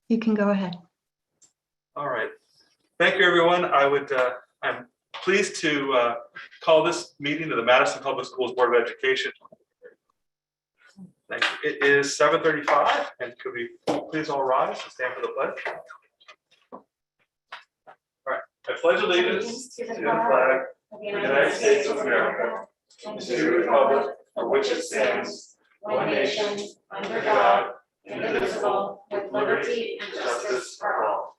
You can go ahead. All right. Thank you, everyone. I'm pleased to call this meeting of the Madison Public Schools Board of Education. Thank you. It is 7:35, and could we please all rise and stand for the pledge? All right. I pledge allegiance to the flag of the United States of America and to the republic for which it stands, one nation, under God, indivisible, with liberty and justice for all.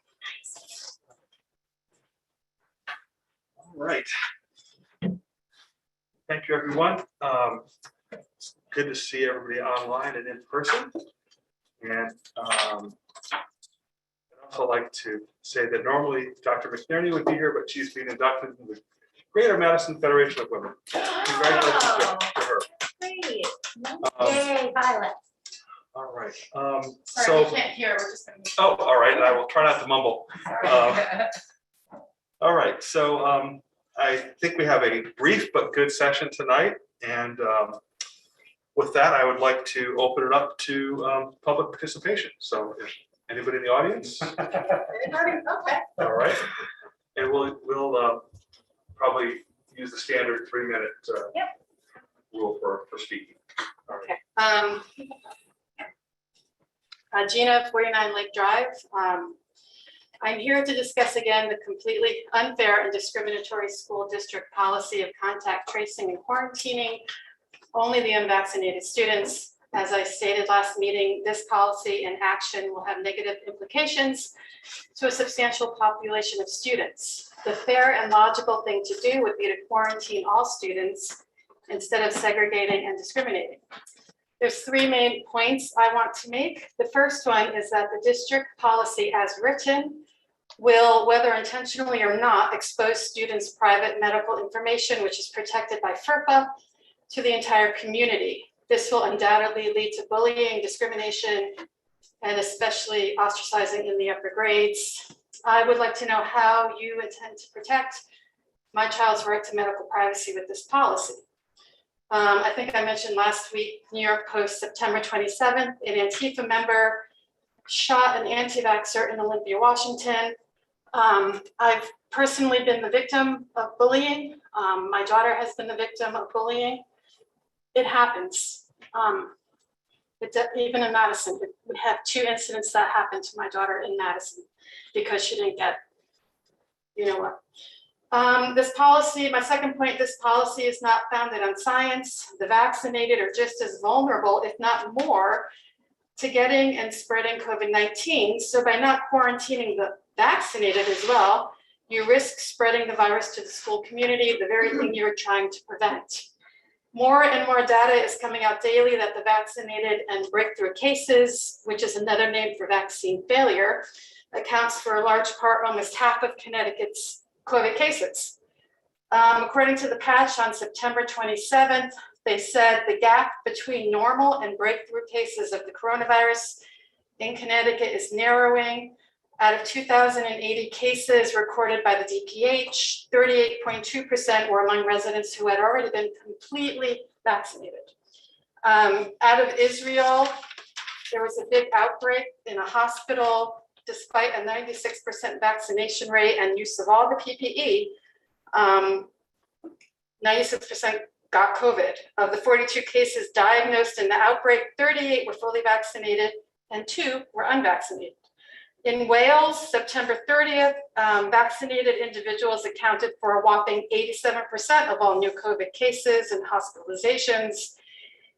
All right. Thank you, everyone. It's good to see everybody online and in person. And I'd also like to say that normally Dr. McNerney would be here, but she's being inducted into the Greater Madison Federation of Women. Congratulations to her. Great. Yay, Violet. All right. Sorry, we can't hear. We're just going to. Oh, all right. I will try not to mumble. All right. So I think we have a brief but good session tonight. And with that, I would like to open it up to public participation. So if anybody in the audience? Okay. All right. And we'll probably use the standard 3-minute rule for speaking. All right. Okay. Gina, 49 Lake Drive. I'm here to discuss again the completely unfair and discriminatory school district policy of contact tracing and quarantining only the unvaccinated students. As I stated last meeting, this policy in action will have negative implications to a substantial population of students. The fair and logical thing to do would be to quarantine all students instead of segregating and discriminating. There's 3 main points I want to make. The first one is that the district policy as written will, whether intentionally or not, expose students' private medical information, which is protected by FERPA, to the entire community. This will undoubtedly lead to bullying, discrimination, and especially ostracizing in the upper grades. I would like to know how you intend to protect my child's right to medical privacy with this policy. I think I mentioned last week, New York Post, September 27th, an Antifa member shot an anti-vaxxer in Olympia, Washington. I've personally been the victim of bullying. My daughter has been the victim of bullying. It happens. Even in Madison, we have 2 incidents that happened to my daughter in Madison because she didn't get, you know what. This policy, my second point, this policy is not founded on science. The vaccinated are just as vulnerable, if not more, to getting and spreading COVID-19. So by not quarantining the vaccinated as well, you risk spreading the virus to the school community, the very thing you're trying to prevent. More and more data is coming out daily that the vaccinated and breakthrough cases, which is another name for vaccine failure, accounts for a large part, almost half of Connecticut's COVID cases. According to the patch on September 27th, they said the gap between normal and breakthrough cases of the coronavirus in Connecticut is narrowing. Out of 2,080 cases recorded by the DPH, 38.2% were among residents who had already been completely vaccinated. Out of Israel, there was a big outbreak in a hospital. Despite a 96% vaccination rate and use of all the PPE, 96% got COVID. Of the 42 cases diagnosed in the outbreak, 38 were fully vaccinated and 2 were unvaccinated. In Wales, September 30th, vaccinated individuals accounted for a whopping 87% of all new COVID cases and hospitalizations.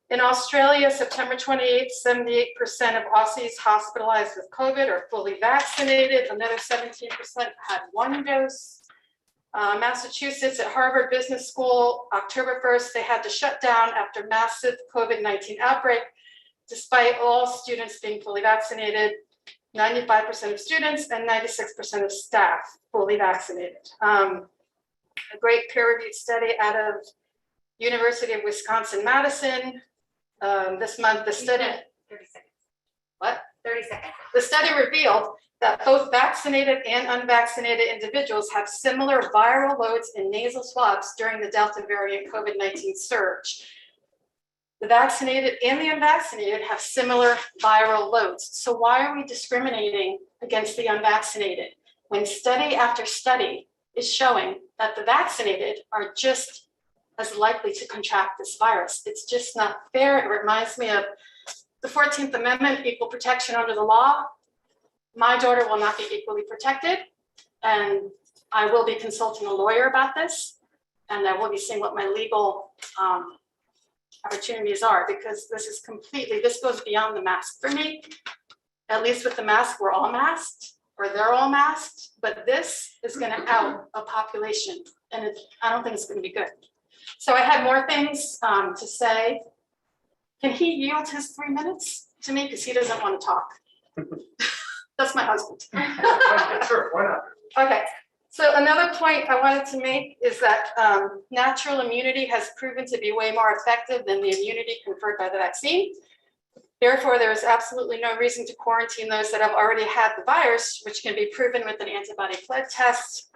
In Australia, September 28th, 78% of Aussies hospitalized with COVID are fully vaccinated. Another 17% had 1 dose. Massachusetts at Harvard Business School, October 1st, they had to shut down after massive COVID-19 outbreak. Despite all students being fully vaccinated, 95% of students and 96% of staff fully vaccinated. A great peer-reviewed study out of University of Wisconsin-Madison. This month, the study, 30 seconds. what? 30 seconds. The study revealed that both vaccinated and unvaccinated individuals have similar viral loads in nasal swabs during the Delta variant COVID-19 surge. The vaccinated and the unvaccinated have similar viral loads. So why are we discriminating against the unvaccinated when study after study is showing that the vaccinated are just as likely to contract this virus? It's just not fair. It reminds me of the 14th Amendment, equal protection under the law. My daughter will not be equally protected, and I will be consulting a lawyer about this, and I will be seeing what my legal opportunities are, because this goes beyond the mask for me. At least with the mask, we're all masked, or they're all masked, but this is going to out a population, and I don't think it's going to be good. So I had more things to say. Can he yield his 3 minutes to me, because he doesn't want to talk? That's my husband. Sure, why not? Okay, so another point I wanted to make is that natural immunity has proven to be way more effective than the immunity conferred by the vaccine. Therefore, there is absolutely no reason to quarantine those that have already had the virus, which can be proven with an antibody blood test,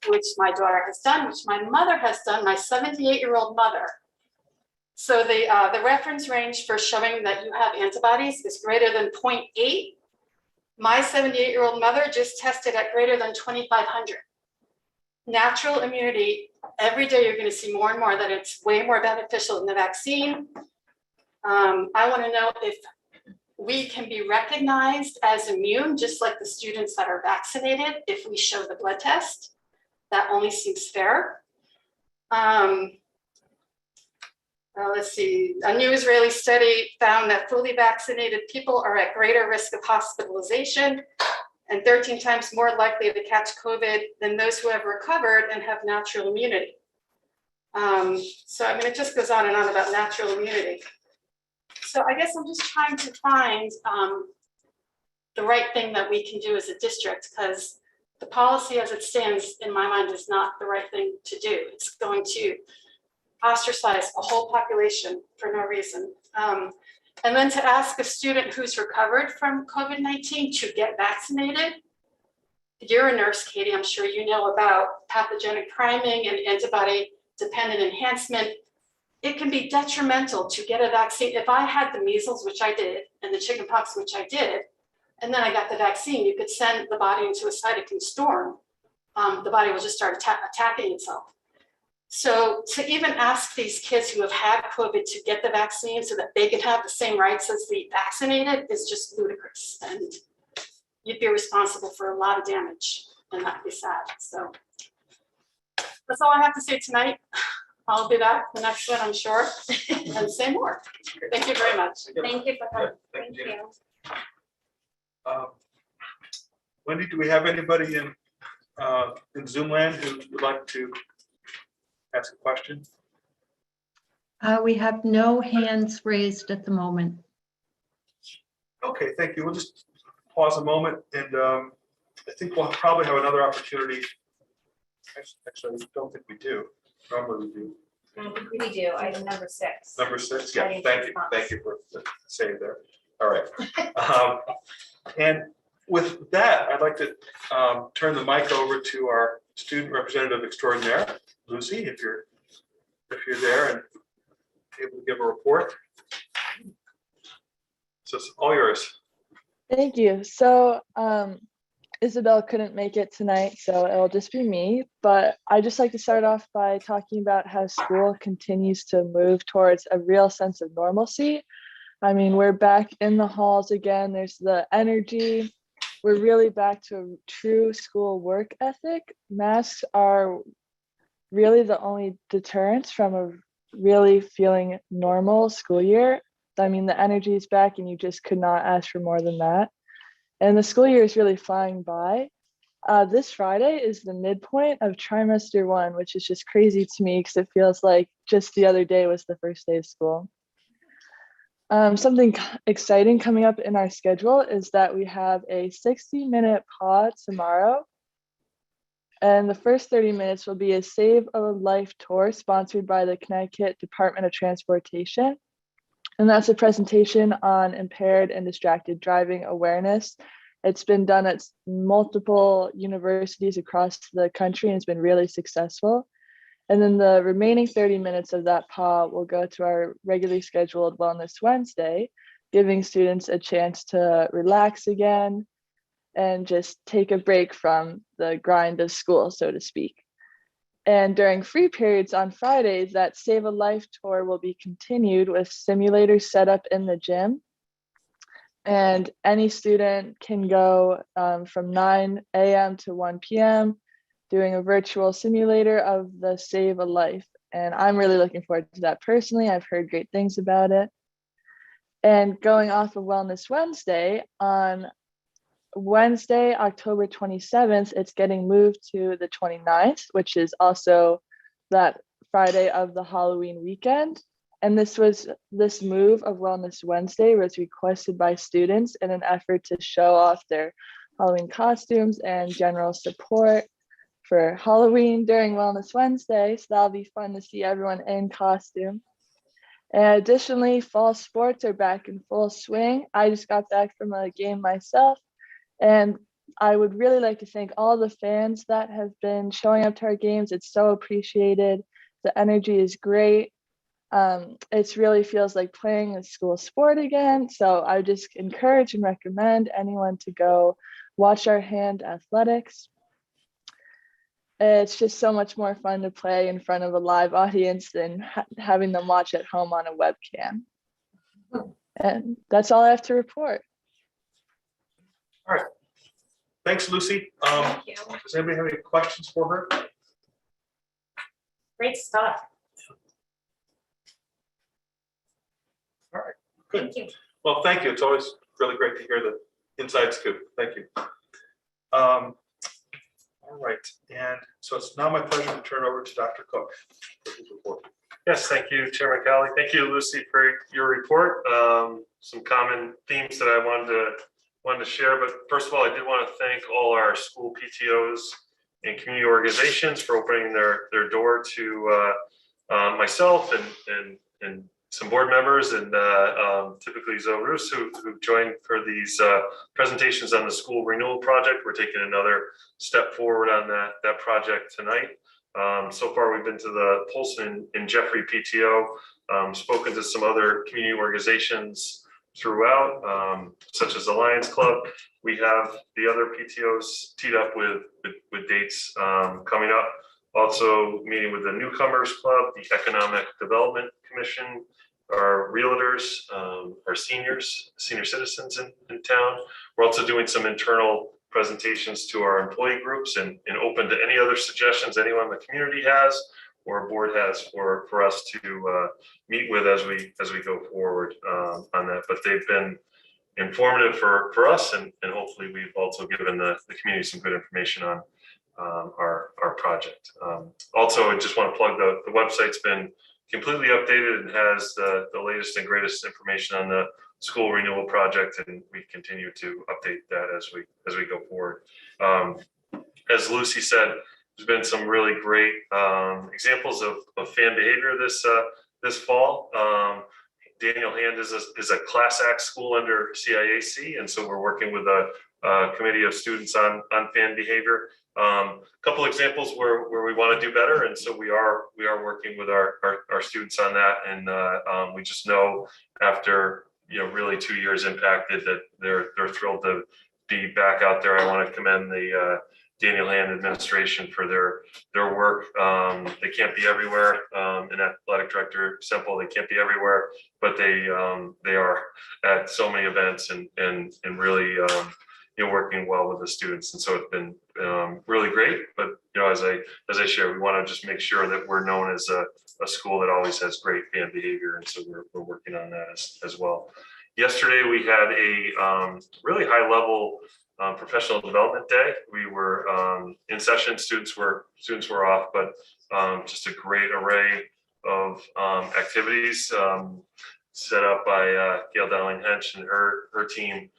which my daughter has done, which my mother has done, my 78-year-old mother. So the reference range for showing that you have antibodies is greater than 0.8. My 78-year-old mother just tested at greater than 2,500. Natural immunity, every day you're going to see more and more that it's way more beneficial than the vaccine. I want to know if we can be recognized as immune, just like the students that are vaccinated, if we show the blood test. That only seems fair. Let's see, a new Israeli study found that fully vaccinated people are at greater risk of hospitalization and 13 times more likely to catch COVID than those who have recovered and have natural immunity. So, I mean, it just goes on and on about natural immunity. So I guess I'm just trying to find the right thing that we can do as a district, because the policy as it stands, in my mind, is not the right thing to do. It's going to ostracize a whole population for no reason. And then to ask a student who's recovered from COVID-19 to get vaccinated. You're a nurse, Katie, I'm sure you know about pathogenic priming and antibody-dependent enhancement. It can be detrimental to get a vaccine. If I had the measles, which I did, and the chickenpox, which I did, and then I got the vaccine, you could send the body into a cytokine storm. The body will just start attacking itself. So to even ask these kids who have had COVID to get the vaccine so that they can have the same rights as the vaccinated is just ludicrous. And you'd be responsible for a lot of damage, and that'd be sad. So that's all I have to say tonight. I'll be back the next one, I'm sure, and say more. Thank you very much. Thank you for coming. Thank you. Thank you. Wendy, do we have anybody in Zoom land who would like to ask a question? We have no hands raised at the moment. Okay, thank you. We'll just pause a moment, and I think we'll probably have another opportunity. Actually, I don't think we do. Normally we do. We do, item number 6. Number 6, yeah, Audience thank you. response. Thank you for the save there. All right. And with that, I'd like to turn the mic over to our student representative extraordinaire, Lucy, if you're there and able to give a report. So it's all yours. Thank you. So Isabel couldn't make it tonight, so it'll just be me. But I'd just like to start off by talking about how school continues to move towards a real sense of normalcy. I mean, we're back in the halls again. There's the energy. We're really back to a true school work ethic. Masks are really the only deterrence from a really feeling normal school year. I mean, the energy is back, and you just could not ask for more than that. And the school year is really flying by. This Friday is the midpoint of trimester 1, which is just crazy to me because it feels like just the other day was the first day of school. Something exciting coming up in our schedule is that we have a 60-minute pod tomorrow. And the first 30 minutes will be a Save a Life tour sponsored by the Connecticut Department of Transportation. And that's a presentation on impaired and distracted driving awareness. It's been done at multiple universities across the country, and it's been really successful. And then the remaining 30 minutes of that PAW will go to our regularly scheduled Wellness Wednesday, giving students a chance to relax again and just take a break from the grind of school, so to speak. And during free periods on Fridays, that Save a Life tour will be continued with simulators set up in the gym. And any student can go from 9 a.m. to 1 p.m. doing a virtual simulator of the Save a Life. And I'm really looking forward to that personally. I've heard great things about it. And going off of Wellness Wednesday, on Wednesday, October 27th, it's getting moved to the 29th, which is also that Friday of the Halloween weekend. And this move of Wellness Wednesday was requested by students in an effort to show off their Halloween costumes and general support for Halloween during Wellness Wednesday. So that'll be fun to see everyone in costume. And additionally, fall sports are back in full swing. I just got back from a game myself, and I would really like to thank all the fans that have been showing up to our games. It's so appreciated. The energy is great. It really feels like playing a school sport again. So I just encourage and recommend anyone to go watch our hand athletics. It's just so much more fun to play in front of a live audience than having them watch at home on a webcam. And that's all I have to report. All right. Thanks, Lucy. Thank you. Does anybody have any questions for her? Great stuff. All right, good. Thank you. Well, thank you. It's always really great to hear the inside scoop. Thank you. All right, and so it's now my pleasure to turn over to Dr. Cook for his report. Yes, thank you, Chairman Cowley. Thank you, Lucy, for your report. Some common themes that I wanted to share, but first of all, I did want to thank all our school PTOs and community organizations for opening their door to myself and some board members, and typically Zoe Roos, who joined for these presentations on the school renewal project. We're taking another step forward on that project tonight. So far, we've been to the Polson and Jeffrey PTO, spoken to some other community organizations throughout, such as the Lions Club. We have the other PTOs teed up with dates coming up. Also meeting with the Newcomers Club, the Economic Development Commission, our realtors, our senior citizens in town. We're also doing some internal presentations to our employee groups and open to any other suggestions anyone in the community has or board has for us to meet with as we go forward on that. But they've been informative for us, and hopefully we've also given the community some good information on our project. Also, I just want to plug the website's been completely updated and has the latest and greatest information on the school renewal project, and we continue to update that as we go forward. As Lucy said, there's been some really great examples of fan behavior this fall. Daniel Hand is a class act school under CIAC, and so we're working with a committee of students on fan behavior. A couple examples where we want to do better, and so we are working with our students on that, and we just know after really 2 years impacted that they're thrilled to be back out there. I want to commend the Daniel Hand administration for their work. They can't be everywhere. And athletic director Semple, they can't be everywhere, but they are at so many events and really working well with the students. And so it's been really great. But as I share, we want to just make sure that we're known as a school that always has great fan behavior, and so we're working on that as well. Yesterday we had a really high level professional development day. We were in session, students were off, but just a great array of activities set up by Gail Dowling-Hench and her team,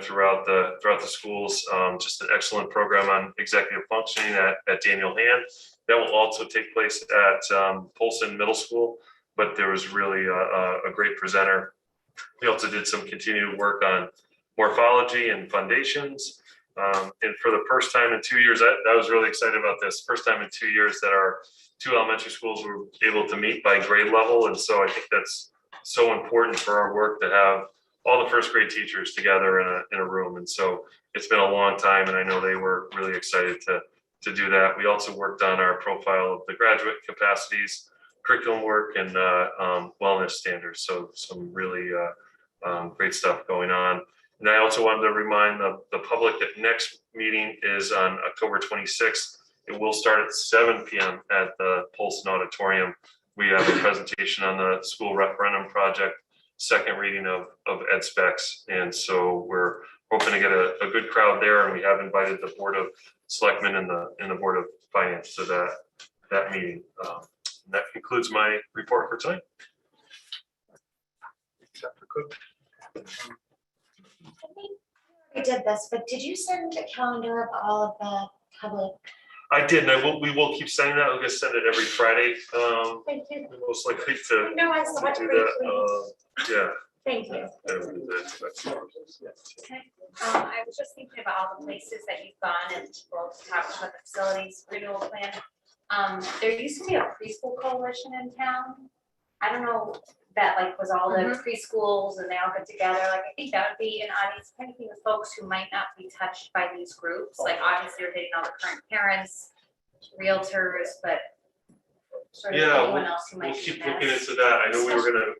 throughout the schools. Just an excellent program on executive functioning at Daniel Hand. That will also take place at Polson Middle School, but there was really a great presenter. We also did some continued work on morphology and foundations. And for the first time in 2 years, I was really excited about this. First time in 2 years that our two elementary schools were able to meet by grade level. And so I think that's so important for our work to have all the first grade teachers together in a room. And so it's been a long time, and I know they were really excited to do that. We also worked on our profile of the graduate capacities, curriculum work, and wellness standards. So some really great stuff going on. And I also wanted to remind the public that next meeting is on October 26th. It will start at 7 p.m. at the Polson Auditorium. We have a presentation on the school referendum project, second reading of ed specs. And so we're hoping to get a good crowd there. And we have invited the Board of Selectmen and the Board of Finance to that meeting. And that concludes my report for tonight. I did this, but did you send a calendar of all of the public? I did, and we will keep sending that. I'm gonna send it every Friday. Thank you. Most likely to No, I saw it do briefly. that. Yeah. Thank you. Okay. I was just thinking about all the places that you've gone and people talked about the facilities renewal plan. There used to be a preschool coalition in town. I don't know, that like was all the preschools and they all get together. Like, I think that would be an audience, kind of thing with folks who might not be touched by these groups. Like, obviously you're hitting all the current parents, realtors, but sort of Yeah, anyone else who we'll might be keep looking missed. into that. I know we were gonna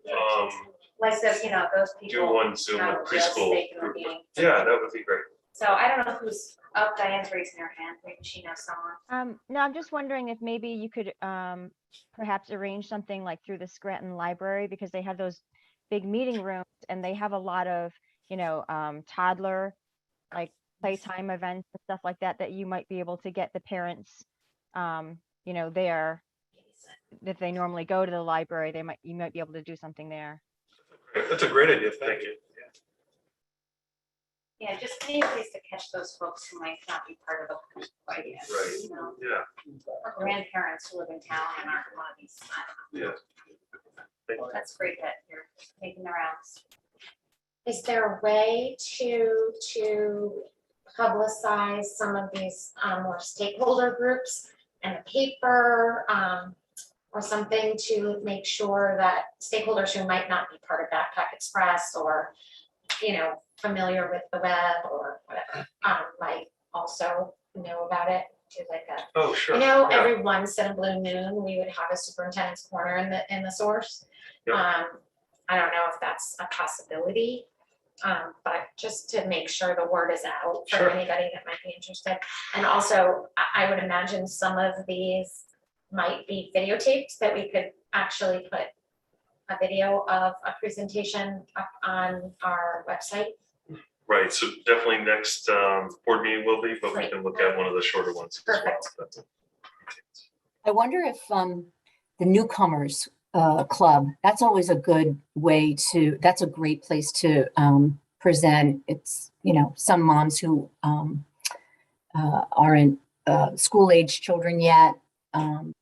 Like those, you know, those do people. one Zoom not with real preschool stake in the group. meeting. Yeah, that would be great. So I don't know who's up. Diane's raising her hand. Maybe she knows someone. No, I'm just wondering if maybe you could perhaps arrange something like through the Scranton Library, because they have those big meeting rooms and they have a lot of, you know, toddler like playtime events and stuff like that, that you might be able to get the parents, you know, there. If they normally go to the library, you might be able to do something there. That's a great idea. Thank you. Yeah, just need a place to catch those folks who might not be part of the quite yet. Right. You know, Yeah. or grandparents who live in town and aren't one of these. Yeah. Thank you. That's great that you're making the rounds. Is there a way to publicize some of these more stakeholder groups in the paper, or something to make sure that stakeholders who might not be part of Backpack Express or, you know, familiar with the web or whatever, might also know about it? To like a, Oh, sure. you know, Yeah. every once in a blue moon, we would have a superintendent's corner in the source. Yeah. I don't know if that's a possibility, but just to make sure the word is out for Sure. anybody that might be interested. And also, I would imagine some of these might be videotaped, that we could actually put a video of a presentation up on our website. Right. So definitely next board meeting will be, but we can look at one of the shorter ones. as well. Perfect. I wonder if the newcomers club, that's always a good way to, that's a great place to present. It's, you know, some moms who aren't school age children yet,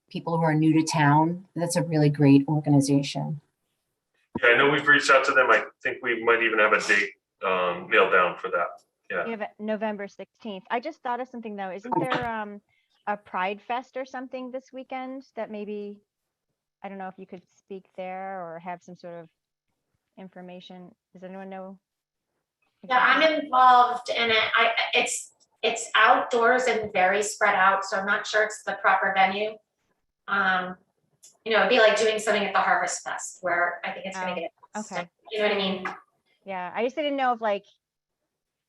people who are new to town. That's a really great organization. Yeah, I know we've reached out to them. I think we might even have a date nailed down for that. Yeah. We have it November 16th. I just thought of something though. Isn't there a Pride Fest or something this weekend that maybe, I don't know if you could speak there or have some sort of information. Does anyone know? Yeah, I'm involved in it. It's outdoors and very spread out, so I'm not sure it's the proper venue. You know, it'd be like doing something at the Harvest Fest where I think it's gonna get. Okay. You know what I mean? Yeah, I just didn't know if like,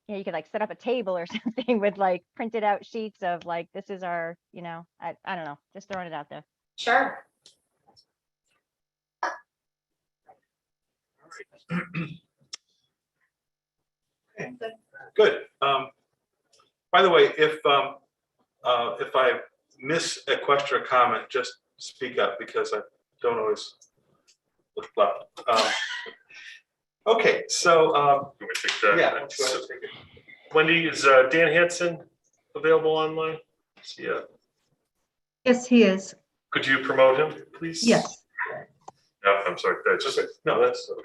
you know, you could like set up a table or something with like printed out sheets of like, this is our, you know, I don't know, just throwing it out there. Sure. Good. By the way, if I miss a question or comment, just speak up because I don't always look left. Okay, so Can we take that? yeah, let's go ahead and take it. Wendy, is Dan Hansen available online? Yeah. Yes, he is. Could you promote him, please? Yes. No, I'm sorry. That's just, no, that's okay.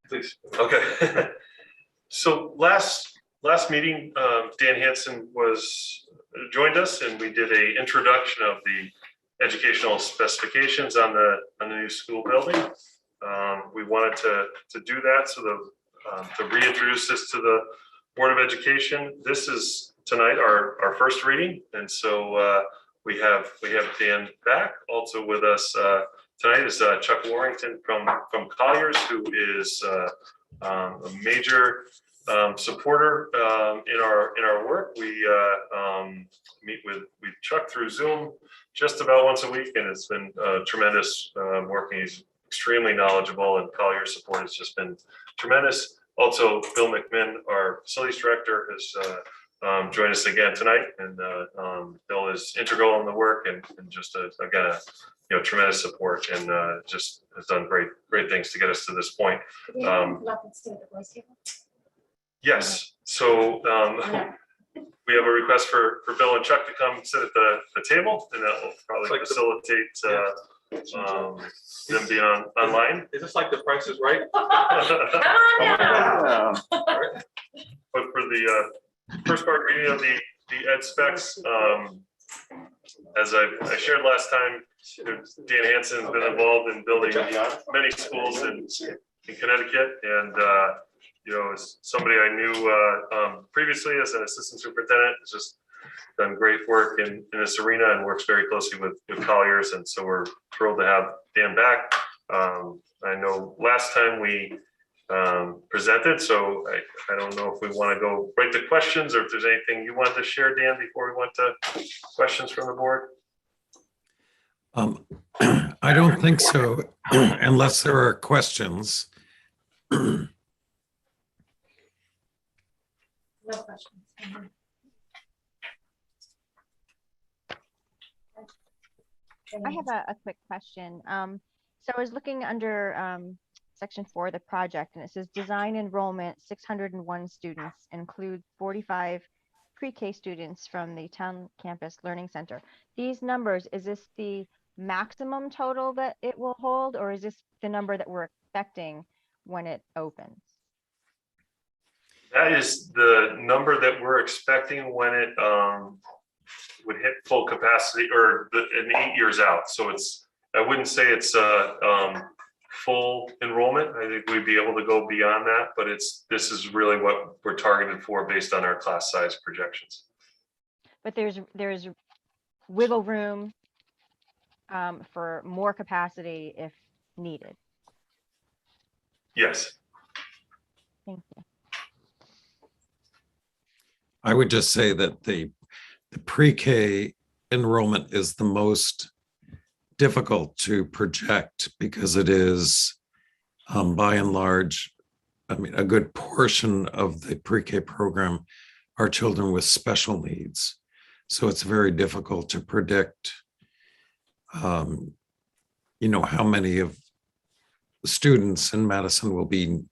Please. Okay. So last meeting, Dan Hansen joined us and we did a introduction of the educational specifications on the new school building. We wanted to do that, so to reintroduce this to the Board of Education. This is tonight our first reading, and so we have Dan back. Also with us tonight is Chuck Warrington from Colliers, who is a major supporter in our work. We meet with Chuck through Zoom just about once a week, and it's been tremendous working. He's extremely knowledgeable, and Collier's support has just been tremendous. Also, Bill McMinn, our facilities director, has joined us again tonight, and Bill is integral in the work and just again tremendous support, and just has done great things to get us to this point. Do we have nothing to do with the voice table? Yes, so we have a request for Bill and Chuck to come sit at the table, and that will probably facilitate them being online. Is this like The Price is Right? Come on now. But for the first part reading of the ed specs, as I shared last time, Dan Hansen has been involved in building many schools in Connecticut, and as somebody I knew previously as an assistant superintendent, has just done great work in this arena and works very closely with Colliers, and so we're thrilled to have Dan back. I know last time we presented, so I don't know if we want to go right to questions, or if there's anything you wanted to share, Dan, before we went to questions from the board. I don't think so, unless there are questions. No questions. I have a quick question. So I was looking under section 4 of the project, and it says design enrollment 601 students, include 45 pre-K students from the town campus learning center. These numbers, is this the maximum total that it will hold, or is this the number that we're expecting when it opens? That is the number that we're expecting when it would hit full capacity, or in 8 years out. So I wouldn't say it's full enrollment. I think we'd be able to go beyond that, but this is really what we're targeted for based on our class size projections. But there's wiggle room for more capacity if needed. Yes. Thank you. I would just say that the pre-K enrollment is the most difficult to project, because it is, by and large, a good portion of the pre-K program are children with special needs. So it's very difficult to predict, how many of the students in Madison will be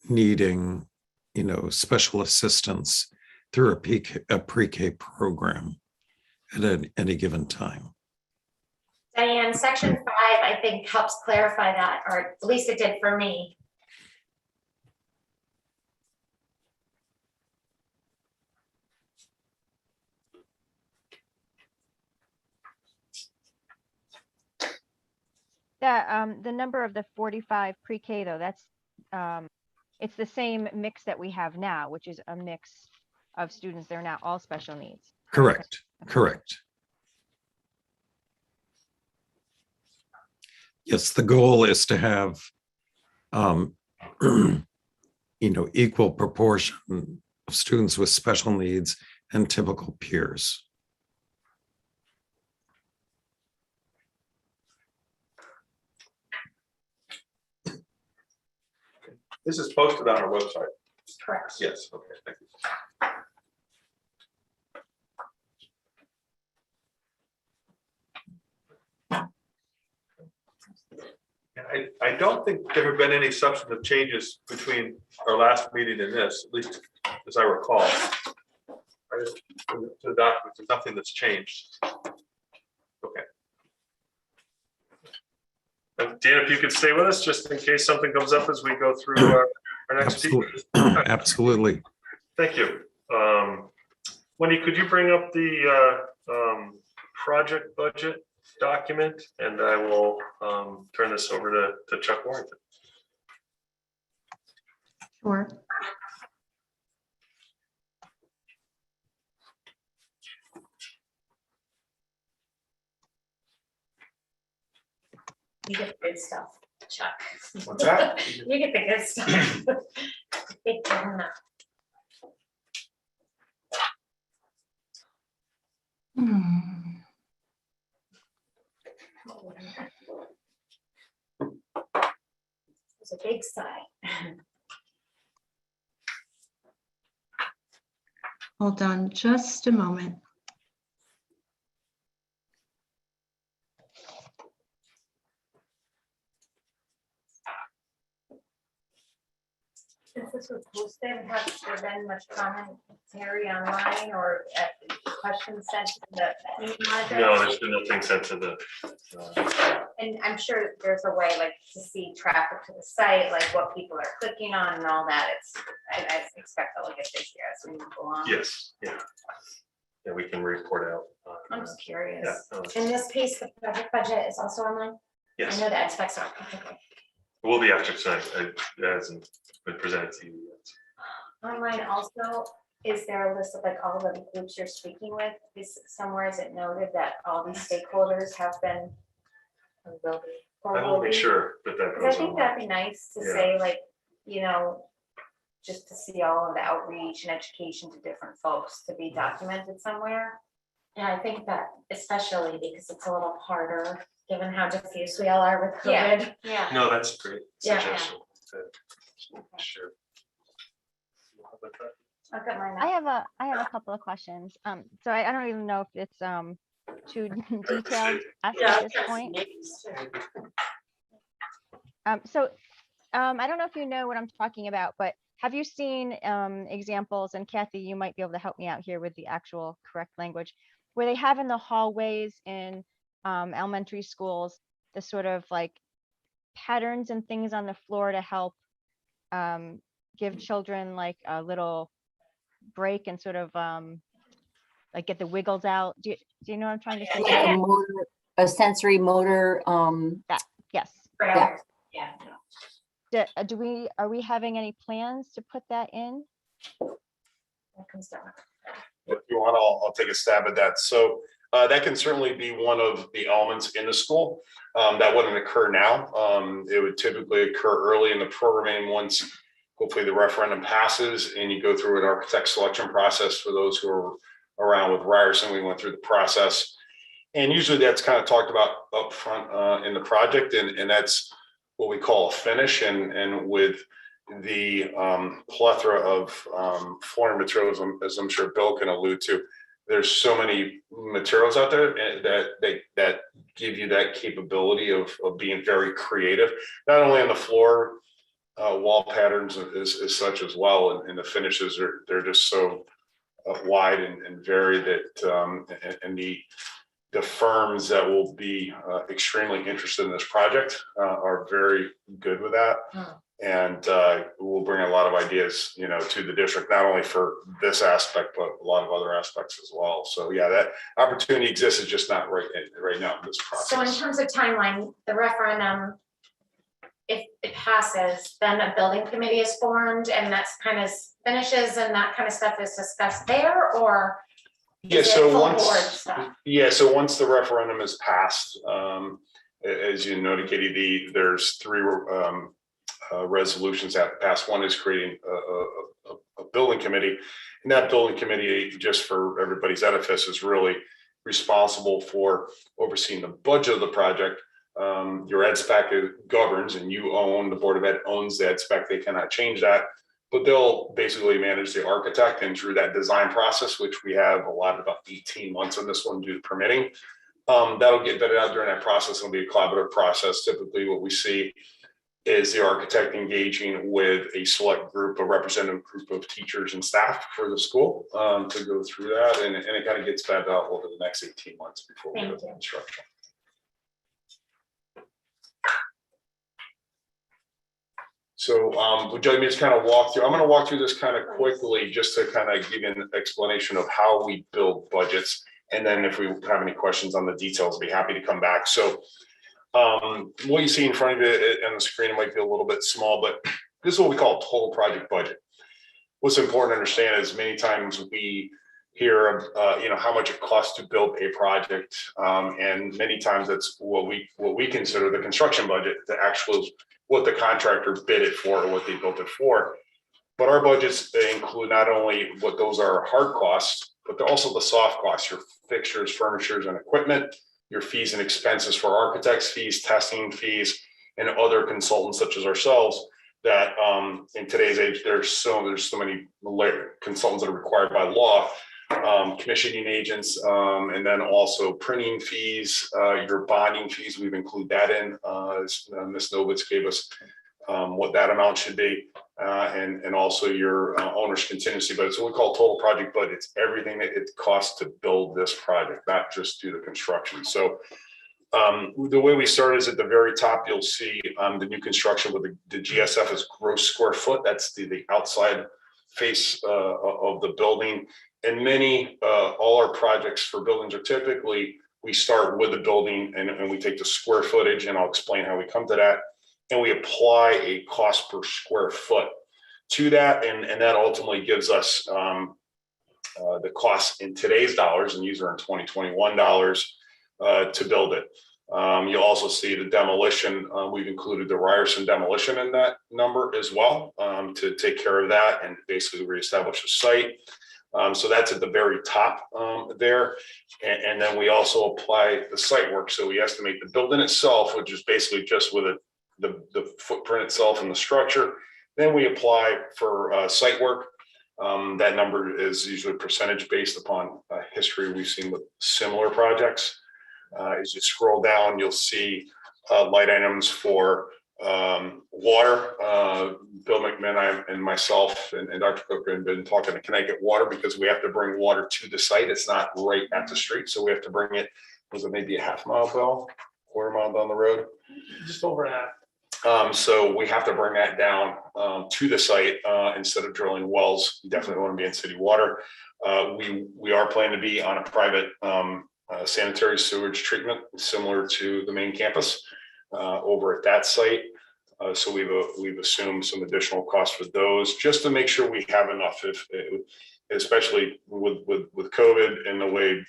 needing, special assistance through a pre-K program at any given time. Diane, section 5, I think, helps clarify that, or at least it did for me. That the number of the 45 pre-K though, that's it's the same mix that we have now, which is a mix of students. They're not all special needs. Correct. Correct. Yes, the goal is to have, equal proportion of students with special needs and typical peers. This is posted on our website. Correct. Yes, okay, thank you. I don't think there have been any substantive changes between our last meeting and this, at least as I recall. To the document, there's nothing that's changed. Okay. Dan, if you could stay with us just in case something comes up as we go through our next piece. Absolutely. Thank you. Wendy, could you bring up the project budget document, and I will turn this over to Chuck Warrington. Sure. You get the good stuff, Chuck. What's that? You get the good stuff. Big donut. It's a big sigh. Hold on just a moment. Since this was posted, has there been much commentary online or questions sent to the email address? No, there's been nothing sent to the. And I'm sure there's a way like to see traffic to the site, like what people are clicking on and all that. I expect that we'll get this year as we move along. Yes, yeah. Yeah, we can report out. I'm just curious. Yeah, no, And this piece, the project budget is also online? I yes, know that specs are. Okay. it will be after tonight. It hasn't been presented to you yet. Online also, is there a list of like all the groups you're speaking with? Somewhere is it noted that all these stakeholders have been? Or will be, or I will will make be? sure that that Because I goes think on. that'd be nice to Yeah. say like, you know, just to see all of the outreach and education to different folks to be documented somewhere. And I think that especially because it's a little harder, given how diffuse we all are with Yeah. COVID. Yeah. No, that's a great Yeah. suggestion. Sure. I've got mine I up. have a couple of questions. So I don't even know if it's too detailed at this point. So I don't know if you know what I'm talking about, but have you seen examples, and Kathy, you might be able to help me out here with the actual correct language, where they have in the hallways in elementary schools, the sort of like patterns and things on the floor to help give children like a little break and sort of like get the wiggles out. Do you know what I'm trying to say? Like a motor, a sensory motor, Yes. Yeah. Yeah. Are we having any plans to put that in? That comes down. If you want, I'll take a stab at that. So that can certainly be one of the elements in the school. That wouldn't occur now. It would typically occur early in the programming once hopefully the referendum passes and you go through an architect selection process. For those who are around with Ryerson, we went through the process. And usually that's kind of talked about up front in the project, and that's what we call a finish. And with the plethora of flooring materials, as I'm sure Bill can allude to, there's so many materials out there that give you that capability of being very creative, not only on the floor, wall patterns as such as well, and the finishes they're just so wide and varied that and the firms that will be extremely interested in this project are very good with that. And we'll bring a lot of ideas, to the district, not only for this aspect, but a lot of other aspects as well. So yeah, that opportunity exists, is just not right now in this process. So in terms of timeline, the referendum, if it passes, then a building committee is formed and that's kind of finishes and that kind of stuff is discussed there, or? Yeah, is it so full once, board stuff? so once the referendum is passed, as you noted, Katie, there's 3 resolutions that passed. One is creating a building committee, and that building committee, just for everybody's edifice, is really responsible for overseeing the budget of the project. Your ed spec governs, and the Board of Ed owns the ed spec. They cannot change that, but they'll basically manage the architect and through that design process, which we have allotted about 18 months on this one due to permitting. That'll get vetted out during that process. It'll be a collaborative process. Typically what we see is the architect engaging with a select group, a representative group of teachers and staff for the school to go through that. And it kind of gets vetted out over the next 18 months before we go to construction. So would you like me to just kind of walk through? I'm going to walk through this kind of quickly just to kind of give you an explanation of how we build budgets. And then if we have any questions on the details, I'll be happy to come back. So what you see in front of you on the screen, it might be a little bit small, but this is what we call a total project budget. What's important to understand is many times we hear of, how much it costs to build a project. And many times that's what we consider the construction budget, the actual, what the contractor bid it for or what they built it for. But our budgets, they include not only what those are hard costs, but they're also the soft costs, your fixtures, furnitures, and equipment, your fees and expenses for architects' fees, testing fees, and other consultants such as ourselves that in today's age, there's so many consultants that are required by law, commissioning agents, and then also printing fees, your bonding fees, we've included that in. Ms. Novitz gave us what that amount should be, and also your owner's contingency, but it's what we call total project budget. It's everything that it costs to build this project, not just do the construction. So the way we start is at the very top, you'll see the new construction with the GSF is gross square foot. That's the outside face of the building. And all our projects for buildings are typically, we start with the building and we take the square footage, and I'll explain how we come to that. And we apply a cost per square foot to that. And that ultimately gives us the cost in today's dollars, and these are in 2021 dollars to build it. You'll also see the demolition. We've included the Ryerson demolition in that number as well to take care of that and basically reestablish the site. So that's at the very top there. And then we also apply the site work. So we estimate the building itself, which is basically just with the footprint itself and the structure. Then we apply for site work. That number is usually percentage based upon history we've seen with similar projects. As you scroll down, you'll see light items for water. Bill McMahon and myself and Dr. Cook have been talking to Connecticut Water because we have to bring water to the site. It's not right at the street, so we have to bring it. Was it maybe a half mile, Bill? Quarter mile down the road? Just over that. So we have to bring that down to the site instead of drilling wells. You definitely want to be in city water. We are planning to be on a private sanitary sewage treatment similar to the main campus over at that site. So we've assumed some additional costs for those just to make sure we have enough, especially with COVID and the way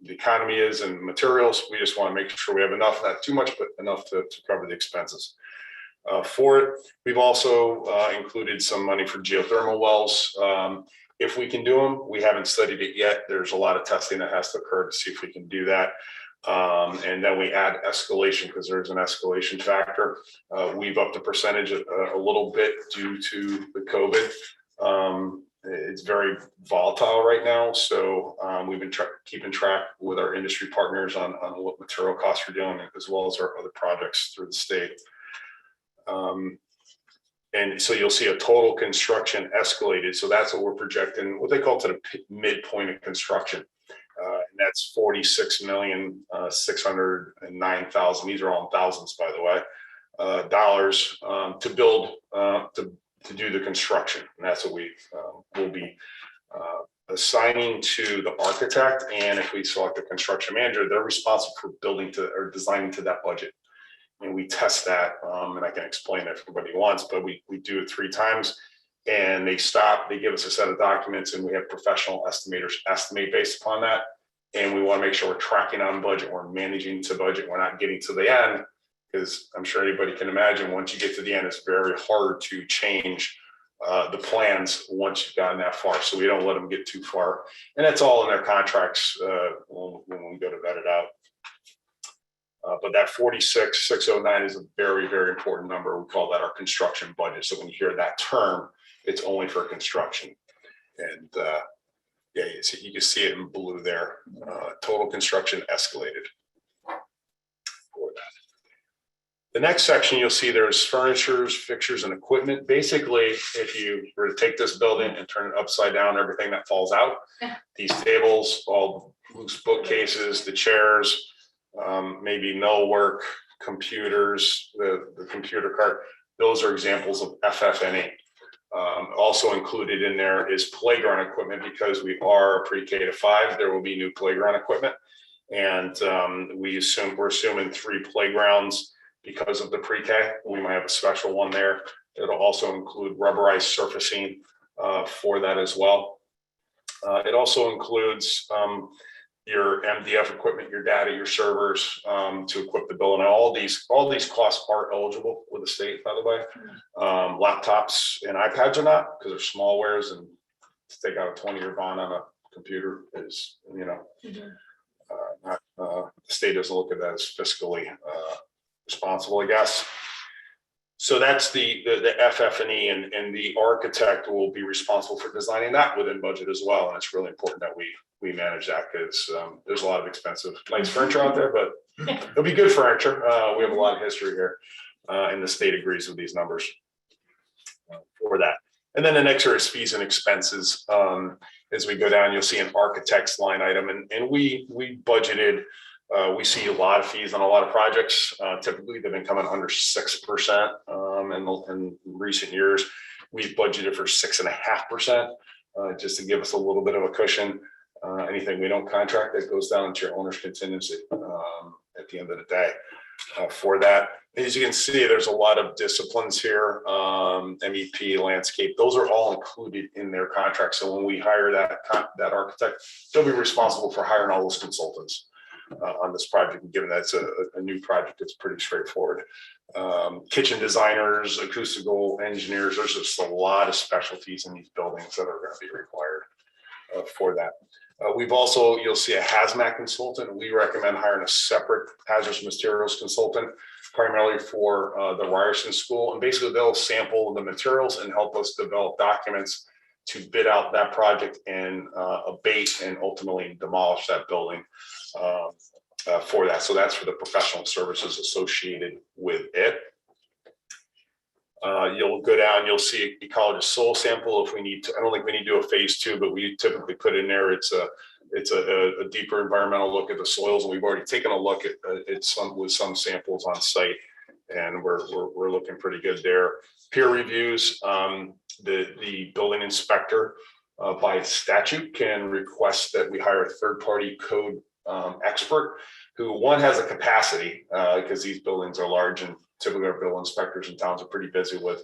the economy is and materials. We just want to make sure we have enough, not too much, but enough to cover the expenses. For it, we've also included some money for geothermal wells. If we can do them, we haven't studied it yet. There's a lot of testing that has to occur to see if we can do that. And then we add escalation because there's an escalation factor. We've upped the percentage a little bit due to the COVID. It's very volatile right now. So we've been keeping track with our industry partners on what material costs we're doing, as well as our other projects through the state. And so you'll see a total construction escalated. So that's what we're projecting, what they call to the midpoint of construction. And that's $46,609,000. These are all in thousands, by the way, dollars to build, to do the construction. And that's what we will be assigning to the architect. And if we select a construction manager, they're responsible for building to or designing to that budget. And we test that, and I can explain it if everybody wants, but we do it 3 times and they give us a set of documents and we have professional estimators estimate based upon that. And we want to make sure we're tracking on budget, we're managing to budget, we're not getting to the end, because I'm sure anybody can imagine once you get to the end, it's very hard to change the plans once you've gotten that far. So we don't let them get too far. And that's all in their contracts when we go to vet it out. But that 46,609 is a very, very important number. We call that our construction budget. So when you hear that term, it's only for construction. And yeah, you can see it in blue there. Total construction escalated for that. The next section, you'll see there's furnitures, fixtures, and equipment. Basically, if you were to take this building and turn it upside down, everything that falls out, these tables, all loose bookcases, the chairs, maybe millwork, computers, the computer cart, those are examples of FF&E. Also included in there is playground equipment because we are pre-K to 5. There will be new playground equipment. And we're assuming 3 playgrounds because of the pre-K. We might have a special one there. It'll also include rubberized surfacing for that as well. It also includes your MDF equipment, your data, your servers to equip the building. All these costs are eligible with the state, by the way. Laptops and iPads are not because they're small wares, and to take out a 20-year bond on a computer is, not, the state doesn't look at that as fiscally responsible, I guess. So that's the FF&E, and the architect will be responsible for designing that within budget as well. And it's really important that we manage that because there's a lot of expensive, nice furniture out there, but it'll be good furniture. We have a lot of history here, and the state agrees with these numbers for that. And then the next are is fees and expenses. As we go down, you'll see an architect's line item, and we budgeted. We see a lot of fees on a lot of projects. Typically, they've been coming under 6% in recent years. We've budgeted for 6.5%, just to give us a little bit of a cushion. Anything we don't contract, that goes down into your owner's contingency at the end of the day for that. As you can see, there's a lot of disciplines here, MEP, landscape, those are all included in their contract. So when we hire that architect, they'll be responsible for hiring all those consultants on this project. And given that's a new project, it's pretty straightforward. Kitchen designers, acoustical engineers, there's just a lot of specialties in these buildings that are going to be required for that. We've also, you'll see a hazmat consultant. We recommend hiring a separate hazardous materials consultant, primarily for the Ryerson school. And basically they'll sample the materials and help us develop documents to bid out that project and abate and ultimately demolish that building for that. So that's for the professional services associated with it. You'll go down, you'll see ecology soil sample if we need to. I don't think we need to do a phase 2, but we typically put in there, it's a deeper environmental look at the soils. And we've already taken a look at it with some samples on site, and we're looking pretty good there. Peer reviews, the building inspector by statute can request that we hire a third-party code expert who, one, has a capacity because these buildings are large, and typically our building inspectors in towns are pretty busy with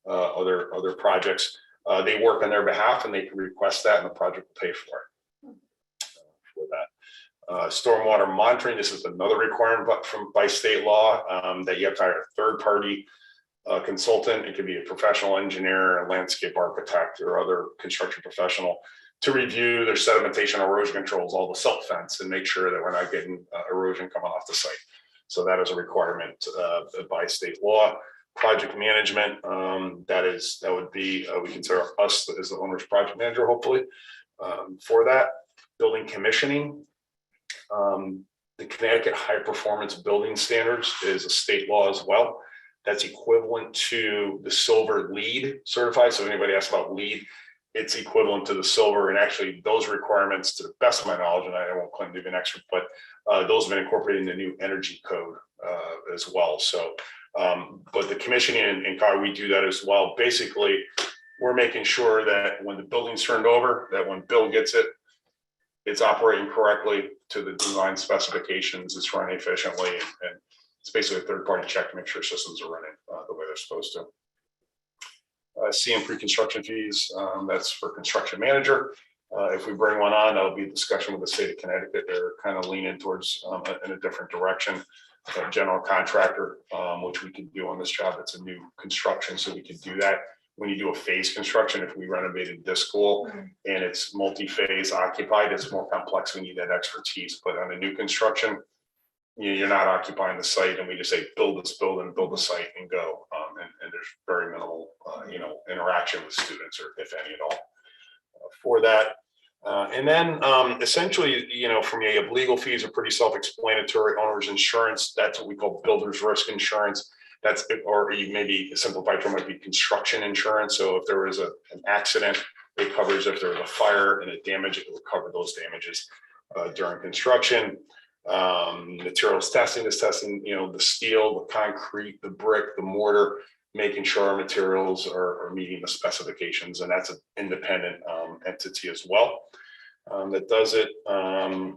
other projects. They work on their behalf and they can request that, and the project will pay for that. Stormwater monitoring, this is another requirement by state law that you have to hire a third-party consultant. It could be a professional engineer, a landscape architect, or other construction professional to review their sedimentation, erosion controls, all the silt fence, and make sure that we're not getting erosion coming off the site. So that is a requirement by state law. Project management, that would be, we consider us as the owner's project manager, hopefully, for that. Building commissioning. The Connecticut High Performance Building Standards is a state law as well. That's equivalent to the silver LEED certified. So if anybody asks about LEED, it's equivalent to the silver. And actually those requirements, to the best of my knowledge, and I won't claim to be an expert, but those have been incorporated in the new energy code as well. So, but the commissioning in CAR, we do that as well. Basically, we're making sure that when the building's turned over, that when Bill gets it, it's operating correctly to the design specifications, it's running efficiently, and it's basically a third-party check to make sure systems are running the way they're supposed to. CM pre-construction fees, that's for construction manager. If we bring one on, that'll be a discussion with the state of Connecticut. They're kind of leaning towards in a different direction. General contractor, which we can do on this job. It's a new construction, so we can do that. When you do a phase construction, if we renovated this school and it's multi-phase occupied, it's more complex. We need that expertise. But on a new construction, you're not occupying the site, and we just say build this building, build the site, and go. And there's very minimal, interaction with students, or if any at all, for that. And then essentially, for me, legal fees are pretty self-explanatory. Owner's insurance, that's what we call builder's risk insurance. That's, or maybe a simplified term might be construction insurance. So if there was an accident, it covers. If there was a fire and a damage, it will cover those damages during construction. Materials testing is testing, the steel, the concrete, the brick, the mortar, making sure our materials are meeting the specifications, and that's an independent entity as well that does it. I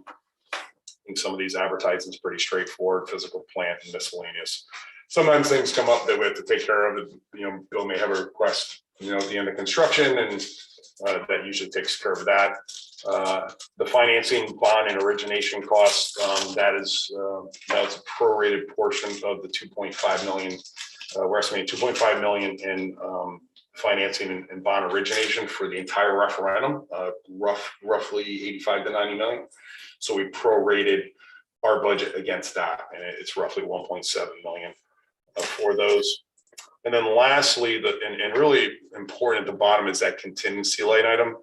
think some of these advertisements pretty straightforward, physical plant and miscellaneous. Sometimes things come up that we have to take care of. Bill may have a request, at the end of construction, and that usually takes care of that. The financing, bond, and origination costs, that's a prorated portion of the 2.5 million. We're estimating 2.5 million in financing and bond origination for the entire referendum, roughly 85 to 90 million. So we prorated our budget against that, and it's roughly 1.7 million for those. And then lastly, and really important at the bottom is that contingency line item.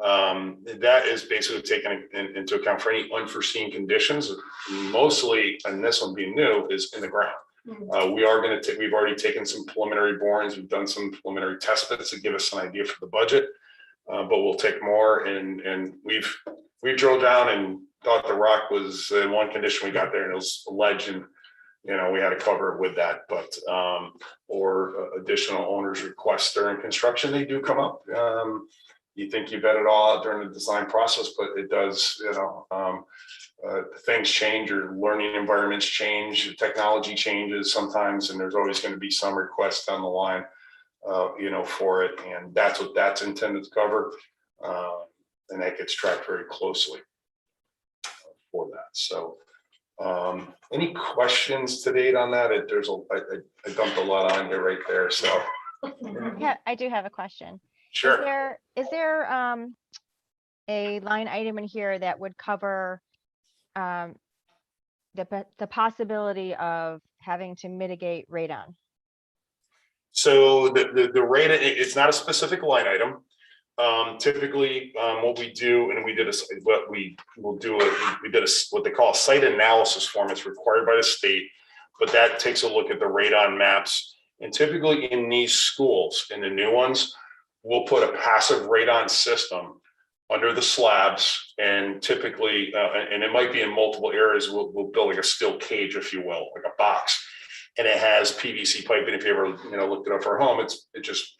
That is basically taken into account for any unforeseen conditions. Mostly, and this one being new, is in the ground. We've already taken some preliminary borings. We've done some preliminary test bits to give us an idea for the budget, but we'll take more. And we've drilled down and thought the rock was in one condition. We got there and it was a ledge, and we had to cover it with that. But or additional owners' requests during construction, they do come up. You think you vet it all out during the design process, but it does. Things change, or learning environments change, technology changes sometimes, and there's always going to be some requests down the line, for it, and that's what that's intended to cover, and that gets tracked very closely for that. So, any questions to date on that? I dumped a lot on you right there. So, Yeah, I do have a question. Sure. Is there a line item in here that would cover the possibility of having to mitigate radon? So the radon, it's not a specific line item. Typically, what we do, and we did what they call a site analysis form. It's required by the state, but that takes a look at the radon maps. And typically in these schools, in the new ones, we'll put a passive radon system under the slabs, and typically, and it might be in multiple areas, we'll build like a steel cage, if you will, like a box, and it has PVC piping. If you ever looked it up for a home, it's just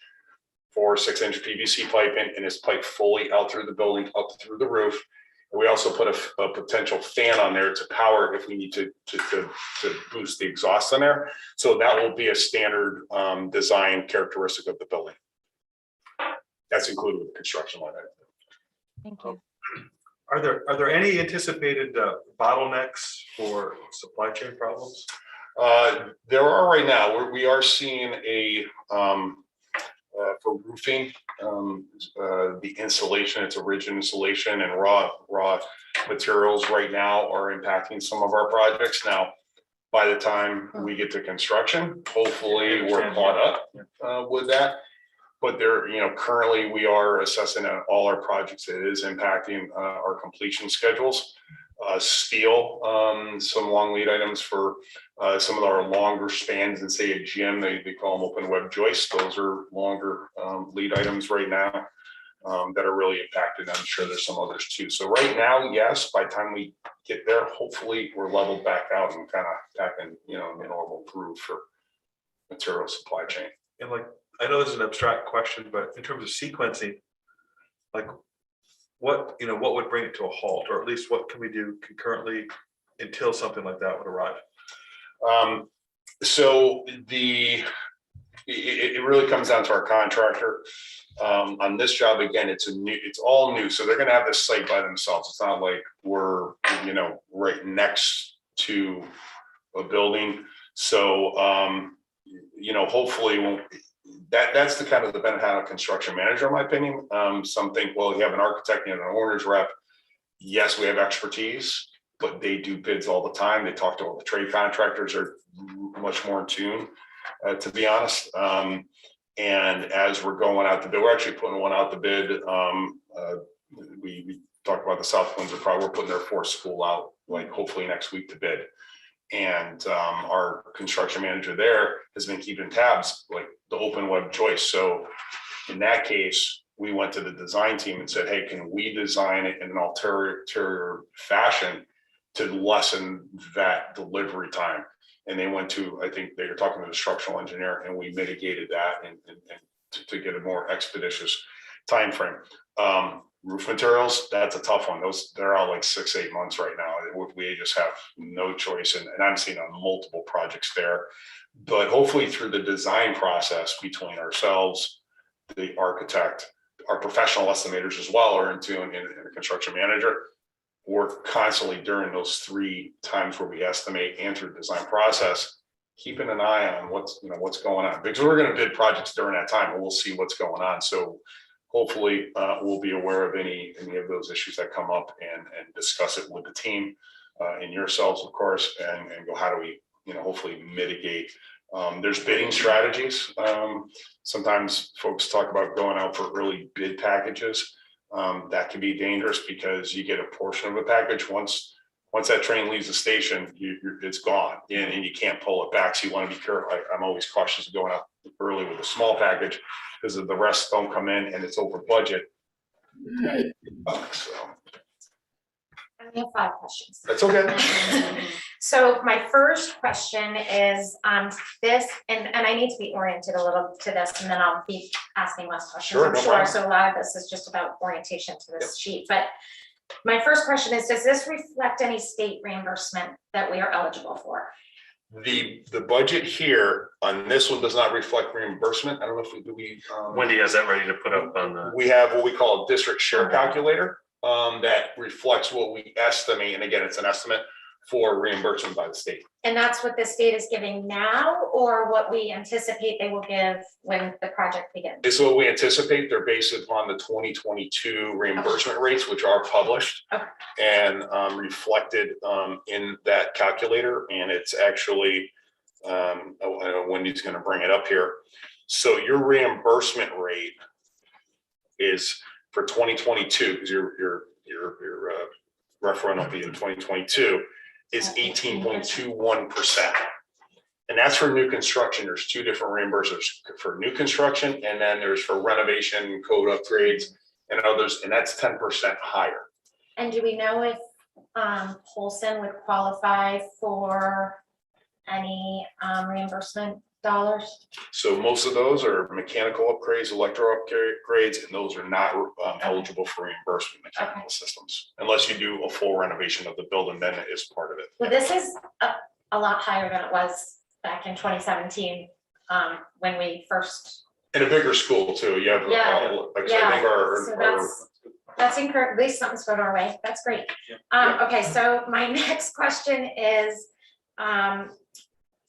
4 or 6 inch PVC piping, and it's piped fully out through the building, up through the roof. And we also put a potential fan on there to power if we need to boost the exhaust on there. So that will be a standard design characteristic of the building. That's included with the construction line item. Thank you. Are there any anticipated bottlenecks for supply chain problems? There are right now. We are seeing for roofing, the insulation, it's a rigid insulation, and raw materials right now are impacting some of our projects. Now, by the time we get to construction, hopefully we're caught up with that. But currently we are assessing on all our projects. It is impacting our completion schedules. Steel, some long lead items for some of our longer spans in, say, a gym. They call them open web joists. Those are longer lead items right now that are really impacted. I'm sure there's some others too. So right now, yes, by the time we get there, hopefully we're leveled back out and kind of back in, the normal groove for material supply chain. And I know this is an abstract question, but in terms of sequencing, what would bring it to a halt, or at least what can we do concurrently until something like that would arrive? So it really comes down to our contractor. On this job, again, it's all new. So they're going to have this site by themselves. It's not like we're, right next to a building. So, hopefully that's the kind of the benefit of a construction manager, in my opinion. Some think, well, you have an architect and an owner's rep. Yes, we have expertise, but they do bids all the time. They talk to all the trade contractors, are much more in tune, to be honest. And as we're going out the bid, we're actually putting one out the bid. We talked about the South Windsor project. We're putting their 4th school out, hopefully next week to bid. And our construction manager there has been keeping tabs, like the open web joist. So in that case, we went to the design team and said, hey, can we design it in an ulterior fashion to lessen that delivery time? And they went to, I think they were talking to the structural engineer, and we mitigated that and to get a more expeditious timeframe. Roof materials, that's a tough one. They're all like 6-8 months right now. We just have no choice, and I'm seeing on multiple projects there. But hopefully through the design process between ourselves, the architect, our professional estimators as well are in tune, and the construction manager, we're constantly during those 3 times where we estimate and through the design process, keeping an eye on what's going on, because we're going to bid projects during that time, and we'll see what's going on. So hopefully we'll be aware of any of those issues that come up and discuss it with the team and yourselves, of course, and go, how do we, hopefully mitigate. There's bidding strategies. Sometimes folks talk about going out for early bid packages. That can be dangerous because you get a portion of a package. Once that train leaves the station, it's gone, and you can't pull it back. So you want to be careful. I'm always cautious of going out early with a small package, because if the rest don't come in and it's over budget. So I have 5 questions. that's okay. So my first question is this, and I need to be oriented a little to this, and then I'll be asking less questions, Sure, I'm no sure. problem. So a lot of this is just about orientation to this sheet. But my first question is, does this reflect any state reimbursement that we are eligible for? The budget here on this one does not reflect reimbursement. I don't know if we Wendy has that ready to put up on the. we have what we call a district share calculator that reflects what we estimate, and again, it's an estimate for reimbursement by the state. And that's what the state is giving now, or what we anticipate they will give when the project begins? This is what we anticipate. They're based upon the 2022 reimbursement rates, which are published and reflected in that calculator. And it's actually, I know Wendy's going to bring it up here. So your reimbursement rate is for 2022, because your referendum will be in 2022, is 18.21%. And that's for new construction. There's 2 different reimbursements for new construction, and then there's for renovation, code upgrades, and others, and that's 10% higher. And do we know if Polson would qualify for any reimbursement dollars? So most of those are mechanical upgrades, electro upgrades, and those are not eligible for reimbursement mechanical systems. Unless you do a full renovation of the building, then it is part of it. Well, this is a lot higher than it was back in 2017 when we first. And a bigger school too. You have, I think So that's encouraging. At least something's going our way. That's great. Okay, so my next question is,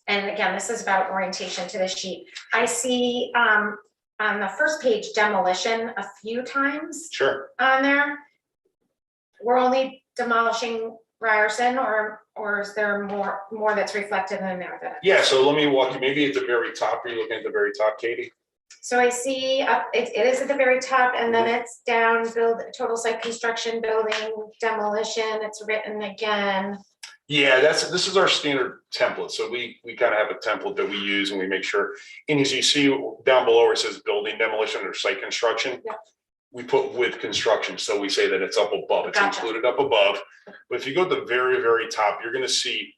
and again, this is about orientation to the sheet. I see on the first page, demolition a few times. Sure. On there. We're only demolishing Ryerson, or is there more that's reflected in there? Yeah, so let me walk you, maybe at the very top. Are you looking at the very top, Katie? So I see it is at the very top, and then it's down, total site construction, building, demolition. It's written again. Yeah, this is our standard template. So we kind of have a template that we use, and we make sure. And as you see down below where it says building, demolition, or site construction, we put with construction. So we say that it's up above. It's included up above. But if you go to the very, very top, you're going to see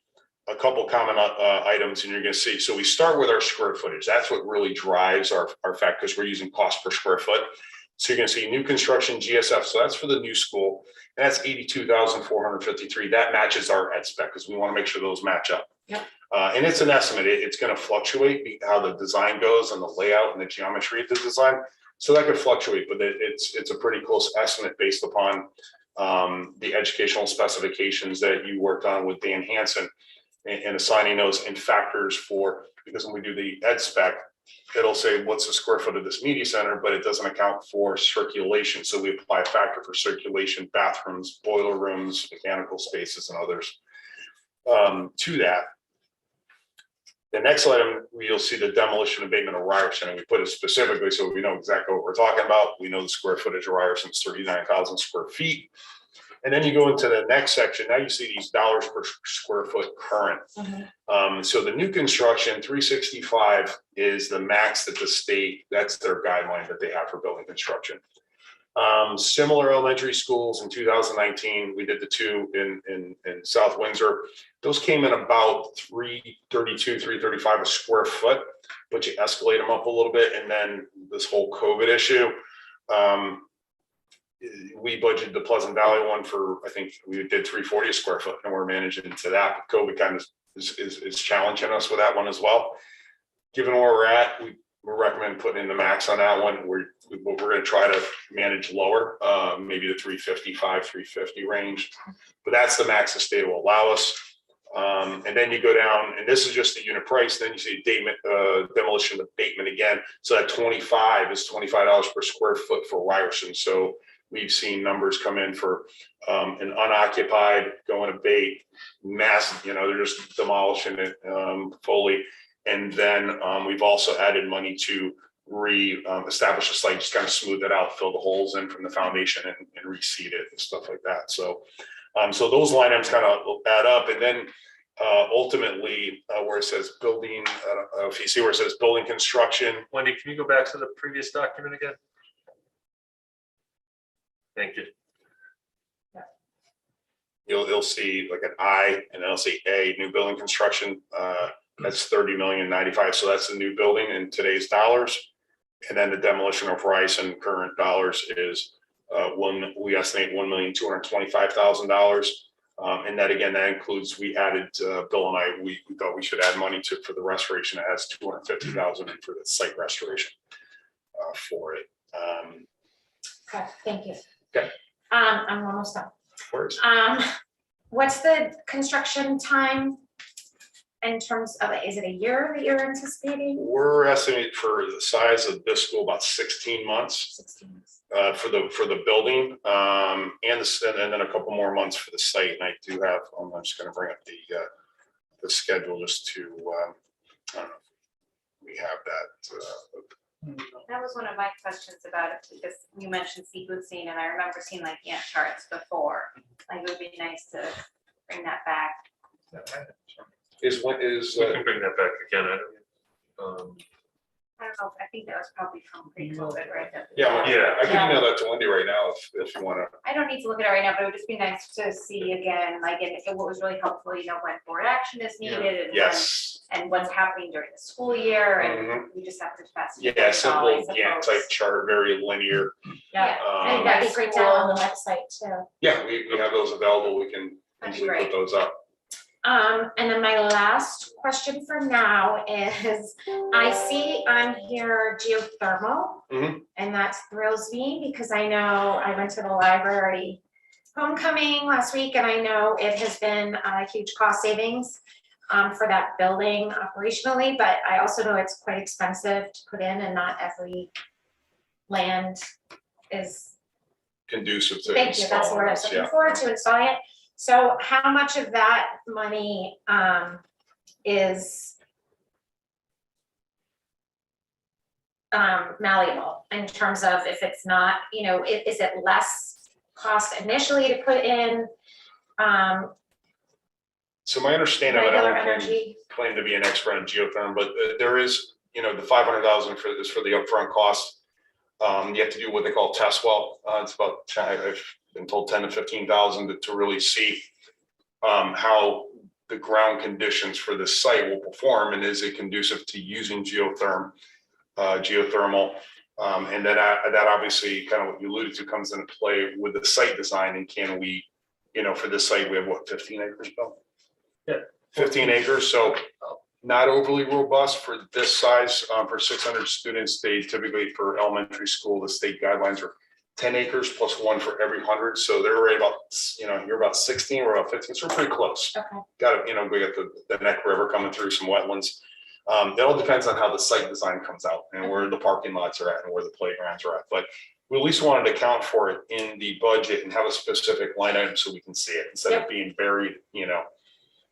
a couple common items, and you're going to see. So we start with our square footage. That's what really drives our fact, because we're using cost per square foot. So you're going to see new construction GSF. So that's for the new school. And that's 82,453. That matches our ed spec, because we want to make sure those match up. And it's an estimate. It's going to fluctuate how the design goes and the layout and the geometry of the design. So that could fluctuate, but it's a pretty close estimate based upon the educational specifications that you worked on with Dan Hansen and assigning those in factors for, because when we do the ed spec, it'll say what's the square foot of this media center, but it doesn't account for circulation. So we apply a factor for circulation, bathrooms, boiler rooms, mechanical spaces, and others to that. The next item, you'll see the demolition abatement of Ryerson, and we put it specifically so we know exactly what we're talking about. We know the square footage of Ryerson is 39,000 square feet. And then you go into the next section. Now you see these dollars per square foot current. So the new construction, 365 is the max that the state, that's their guideline that they have for building construction. Similar elementary schools in 2019, we did the two in South Windsor. Those came in about $332, $335 a square foot, but you escalate them up a little bit. And then this whole COVID issue, we budgeted the Pleasant Valley one for, I think we did $340 a square foot, and we're managing to that. But COVID kind of is challenging us with that one as well. Given where we're at, we recommend putting in the max on that one. We're going to try to manage lower, maybe the 355, 350 range, but that's the max the state will allow us. And then you go down, and this is just the unit price. Then you see demolition abatement again. So that 25 is $25 per square foot for Ryerson. So we've seen numbers come in for an unoccupied going abate, massive, they're just demolishing it fully. And then we've also added money to establish a site, just kind of smooth it out, fill the holes in from the foundation and reseed it and stuff like that. So, so those line items kind of add up. And then ultimately where it says building, if you see where it says building construction. Wendy, can you go back to the previous document again? Thank you. You'll see like an I, and then I'll see A, new building construction. That's 30,095,000. So that's the new building in today's dollars. And then the demolition of Ryerson current dollars is we estimate $1,225,000. And that again, that includes, we added Bill and I, we thought we should add money for the restoration. It has $250,000 for the site restoration for it. Okay, thank you. Okay. I'm almost done. Of course. What's the construction time in terms of, is it a year that you're anticipating? We're estimating for the size of this school about 16 months. 16 months. For the building, and then a couple more months for the site. And I do have, I'm just going to bring up the schedule just to, I don't know if we have that. That was one of my questions about it, because you mentioned sequencing, and I remember seeing like Gantt charts before. Like it would be nice to bring that back. We can bring that back again. I don't know, I think that was probably from pre-COVID, right? Yeah, I can Yeah. email that to Wendy right now if you want to. I don't need to look at it right now, but it would just be nice to see again, like, and what was really helpful, when board action is needed and Yes. and what's happening during the school year, and Mhm. we just have to pass. Yeah, simple Gantt type chart, very linear. Yeah. I think that'd be great to have on the website too. Yeah, we have those available. We can That'd be easily put great. those up. And then my last question for now is, I see on here geothermal. Mhm. And that thrills me because I know I went to the library homecoming last week, and I know it has been a huge cost savings for that building operationally, but I also know it's quite expensive to put in, and not every land is. Conducive to. Thank you, that's the word I was installing looking for, to installing it. So how much of that money is malleable in terms of, if it's not, is it less cost initially to put in So my understanding, I regular don't energy? claim to be an expert on geothermal, but there is, the 500,000 is for the upfront cost. You have to do what they call test well. It's about, I've been told 10 to 15,000 to really see how the ground conditions for the site will perform, and is it conducive to using geothermal. And then that obviously, kind of what you alluded to, comes into play with the site design. And can we, for this site, we have what, 15 acres, Bill? Yeah. 15 acres, so not overly robust for this size. For 600 students, they typically, for elementary school, the state guidelines are 10 acres plus one for every 100. So they're right about, you're about 16, we're about 15, so we're pretty close. Okay. Got to, we got the Neck River coming through, some wetlands. It all depends on how the site design comes out and where the parking lots are at and where the playgrounds are at. But we at least wanted to account for it in the budget and have a specific line item so we can see it instead of being buried,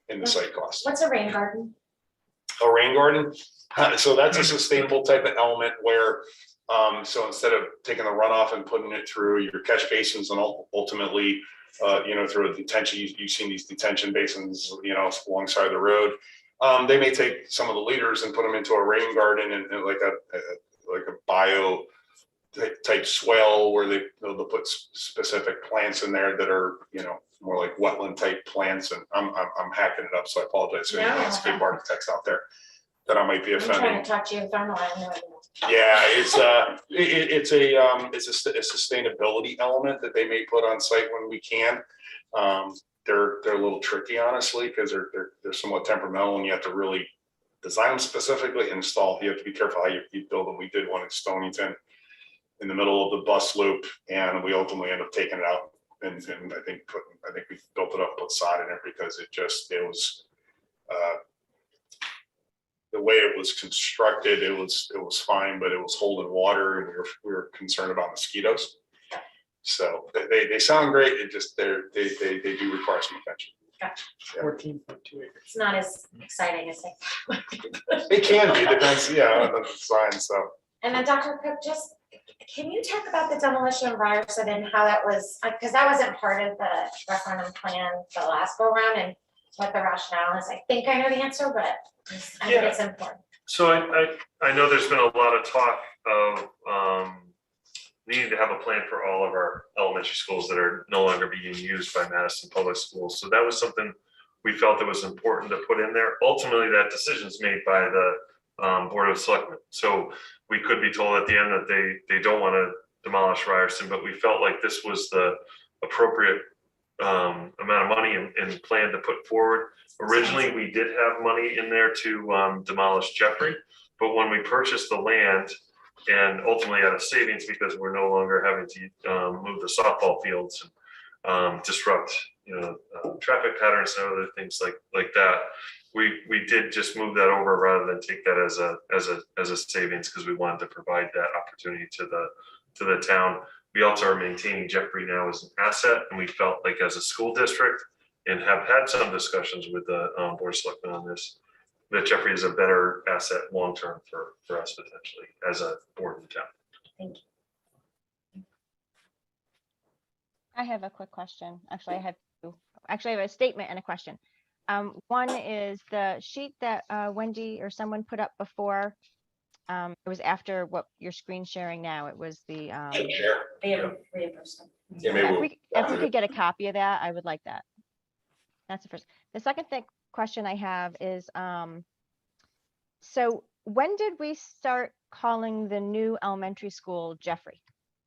in the site cost. What's a rain garden? A rain garden. So that's a sustainable type of element where, so instead of taking the runoff and putting it through your catch basins and ultimately, through a detention, you've seen these detention basins, alongside the road. They may take some of the leaders and put them into a rain garden and like a bio type swale where they'll put specific plants in there that are, more like wetland type plants, and I'm hacking it up, so I apologize to any No. landscape architects out there that I might be I'm trying offending. to talk to you thermal. I have no idea. Yeah, it's a sustainability element that they may put on site when we can. They're a little tricky, honestly, because they're somewhat temperamental, and you have to really design them specifically, install. You have to be careful how you build them. We did one in Stonington in the middle of the bus loop, and we ultimately ended up taking it out. And I think we built it up, put sod in it, because it was the way it was constructed, it was fine, but it was holding water, and we were concerned about mosquitoes. So they sound great. It just they do require some attention. Gotcha. 14.2 acres. It's not as exciting as I thought. It can be, depends, on the design. So. And then Dr. Cook, just, can you talk about the demolition of Ryerson and how that was, because that wasn't part of the referendum plan the last go round, and what the rationale is? I think I know the answer, but I think it's important. So I know there's been a lot of talk of needing to have a plan for all of our elementary schools that are no longer being used by Madison Public Schools. So that was something we felt it was important to put in there. Ultimately, that decision is made by the Board of Selectmen. So we could be told at the end that they don't want to demolish Ryerson, but we felt like this was the appropriate amount of money and plan to put forward. Originally, we did have money in there to demolish Jeffrey, but when we purchased the land, and ultimately out of savings, because we're no longer having to move the softball fields and disrupt traffic patterns and other things like that, we did just move that over rather than take that as a savings, because we wanted to provide that opportunity to the town. We also are maintaining Jeffrey now as an asset, and we felt like as a school district, and have had some discussions with the Board of Selectmen on this, that Jeffrey is a better asset long-term for us potentially as a board in town. Thank you. I have a quick question. Actually, I have two. Actually, I have a statement and a question. One is the sheet that Wendy or someone put up before. It was after what your screen sharing now. It was the Reimbursement. Yeah, maybe if we could get a copy of that, I would like that. That's the first. The second question I have is, so when did we start calling the new elementary school Jeffrey?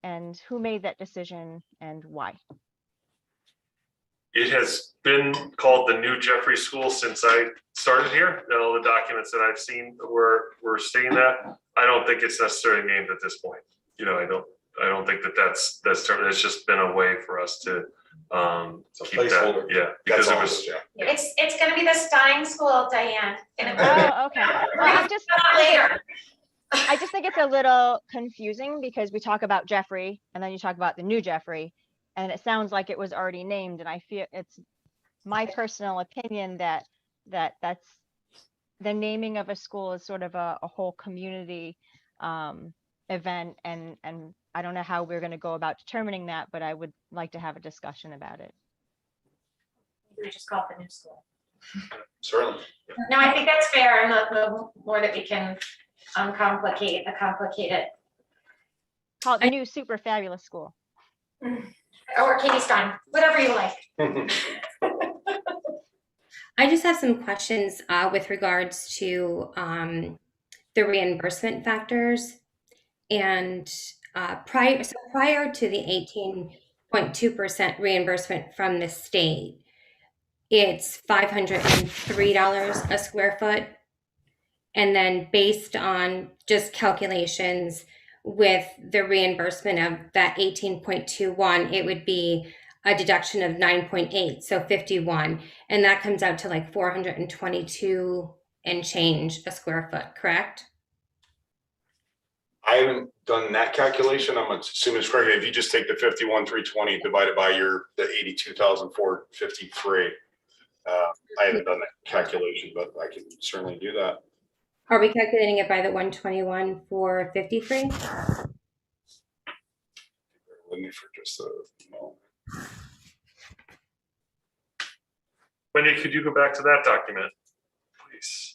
And who made that decision and why? It has been called the new Jeffrey School since I started here, and all the documents that I've seen were stating that. I don't think it's necessarily named at this point. I don't think that's term. It's just been a way for us to keep that. Yeah, because it was. It's going to be the Stein School, Diane. Oh, okay. Well, Later. I just think it's a little confusing because we talk about Jeffrey and then you talk about the new Jeffrey, and it sounds like it was already named. And I feel it's my personal opinion that's the naming of a school is sort of a whole community event, and I don't know how we're going to go about determining that, but I would like to have a discussion about it. We just call it the new school. Certainly. No, I think that's fair, and the more that we can uncomplicate the complicated. Call it the new super fabulous school. Or Katie Stein, whatever you like. I just have some questions with regards to the reimbursement factors. And prior to the 18.2% reimbursement from the state, it's $503 a square foot. And then based on just calculations with the reimbursement of that 18.21, it would be a deduction of 9.8, so 51. And that comes out to like 422 and change a square foot, correct? I haven't done that calculation. I'm assuming it's correct. If you just take the 51,320 divided by the 82,453, I haven't done that calculation, but I can certainly do that. Are we calculating it by the 121 for 53? Let me for just a moment. Wendy, could you go back to that document, please?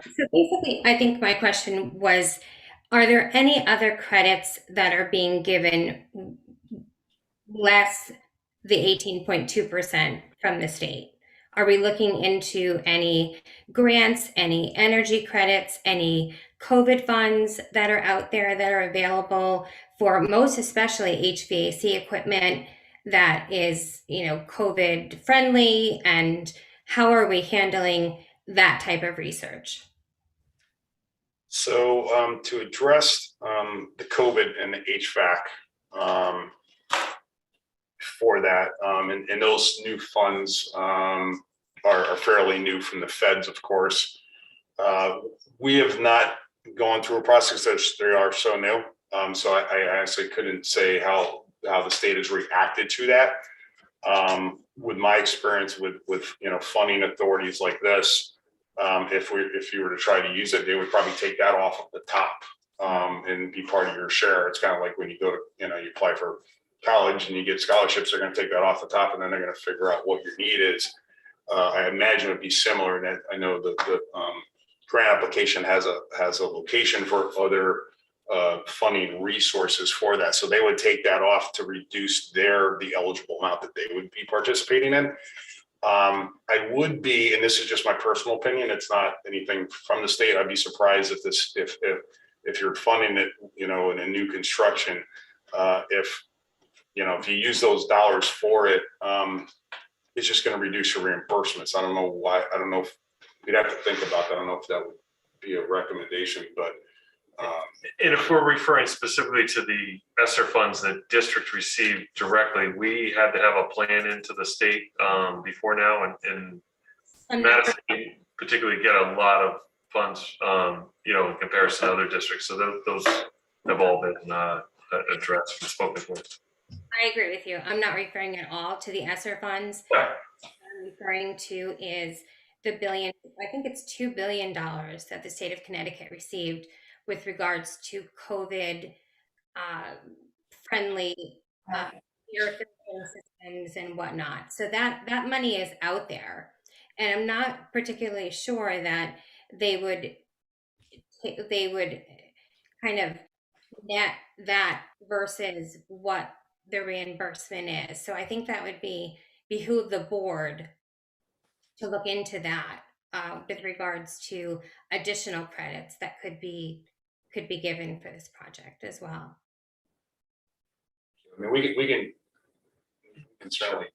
So basically, I think my question was, are there any other credits that are being given less the 18.2% from the state? Are we looking into any grants, any energy credits, any COVID funds that are out there that are available for most especially HVAC equipment that is, COVID friendly? And how are we handling that type of research? So to address the COVID and the HVAC for that, and those new funds are fairly new from the feds, of course. We have not gone through a process that they are so new. So I honestly couldn't say how the state has reacted to that. With my experience with funding authorities like this, if you were to try to use it, they would probably take that off of the top and be part of your share. It's kind of like when you go to, you apply for college and you get scholarships, they're going to take that off the top and then they're going to figure out what your need is. I imagine it'd be similar. And I know the grant application has a location for other funding resources for that. So they would take that off to reduce the eligible amount that they would be participating in. I would be, and this is just my personal opinion, it's not anything from the state. I'd be surprised if you're funding it, in a new construction, if you use those dollars for it, it's just going to reduce your reimbursements. I don't know why. I don't know if you'd have to think about that. I don't know if that would be a recommendation, but. And if we're referring specifically to the ESSER funds that district received directly, we had to have a plan into the state before now, and Madison particularly get a lot of funds, in comparison to other districts. So those have all been addressed and spoken for. I agree with you. I'm not referring at all to the ESSER funds. Yeah. What I'm referring to is the billion, I think it's $2 billion that the state of Connecticut received with regards to COVID friendly air filtering systems and whatnot. So that money is out there. And I'm not particularly sure that they would kind of net that versus what the reimbursement is. So I think that would behoove the board to look into that with regards to additional credits that could be given for this project as well. I mean, we can certainly